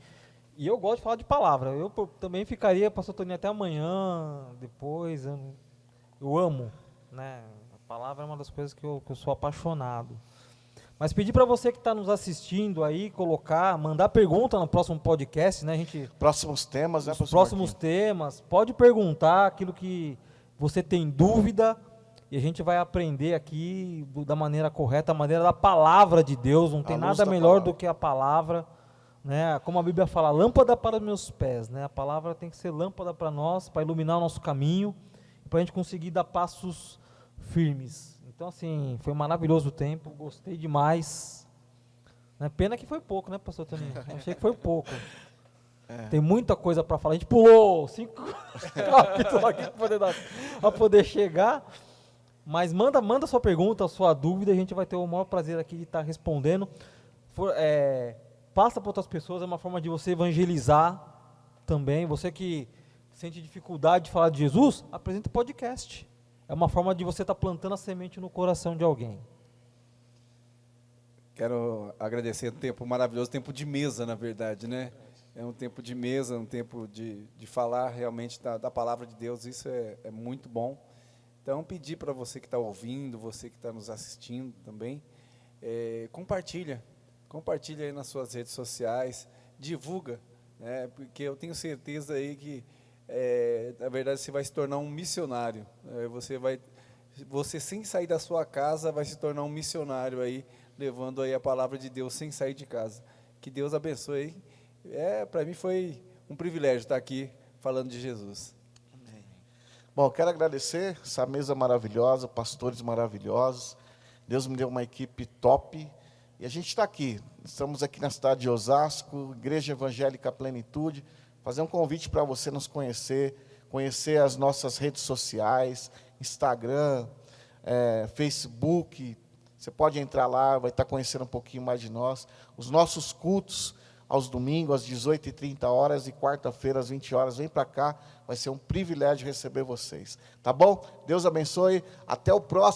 E eu gosto de falar de palavra. Eu também ficaria, pastor Toninho, até amanhã, depois. Eu amo, né? A palavra é uma das coisas que eu sou apaixonado. Mas pedir para você que está nos assistindo aí, mandar pergunta no próximo podcast, né? Próximos temas, né, os pastor próximos Marquinhos? temas, pode perguntar aquilo que você tem dúvida, e a gente vai aprender aqui da maneira correta, a maneira da palavra de Deus. Não tem À luz nada da melhor palavra. do que a palavra, né? Como a Bíblia fala, lâmpada para os meus pés, né? A palavra tem que ser lâmpada para nós, para iluminar o nosso caminho, para a gente conseguir dar passos firmes. Então, assim, foi um maravilhoso o tempo, gostei demais. Né? Pena que foi pouco, né, pastor Toninho? Achei que foi pouco. Tem muita coisa para falar. A gente pulou 5 capítulos aqui para poder chegar. Mas manda sua pergunta, sua dúvida, a gente vai ter o maior prazer aqui de estar respondendo. Passa para outras pessoas, é uma forma de você evangelizar também. Você que sente dificuldade de falar de Jesus, apresenta o podcast. É uma forma de você estar plantando a semente no coração de alguém. Quero agradecer o tempo maravilhoso, tempo de mesa, na verdade, né? É um tempo de mesa, um tempo de falar realmente da palavra de Deus, isso é muito bom. Então, pedir para você que está ouvindo, você que está nos assistindo também, compartilha aí nas suas redes sociais, divulga, né? Porque eu tenho certeza aí que, na verdade, você vai se tornar um missionário. Você sem sair da sua casa vai se tornar um missionário aí, levando aí a palavra de Deus sem sair de casa. Que Deus abençoe. Para mim foi um privilégio estar aqui falando de Jesus. Bom, quero agradecer essa mesa maravilhosa, pastores maravilhosos. Deus me deu uma equipe top. E a gente está aqui. Estamos aqui na cidade de Osasco, Igreja Evangélica Plenitude. Fazer um convite para você nos conhecer as nossas redes sociais, Instagram, Facebook. Você pode entrar lá, vai estar conhecendo um pouquinho mais de nós. Os nossos cultos aos domingos, às 18h30 e quarta-feira, às 20 horas. Vem para cá, vai ser um privilégio receber vocês. Tá bom? Deus abençoe. Até o próximo.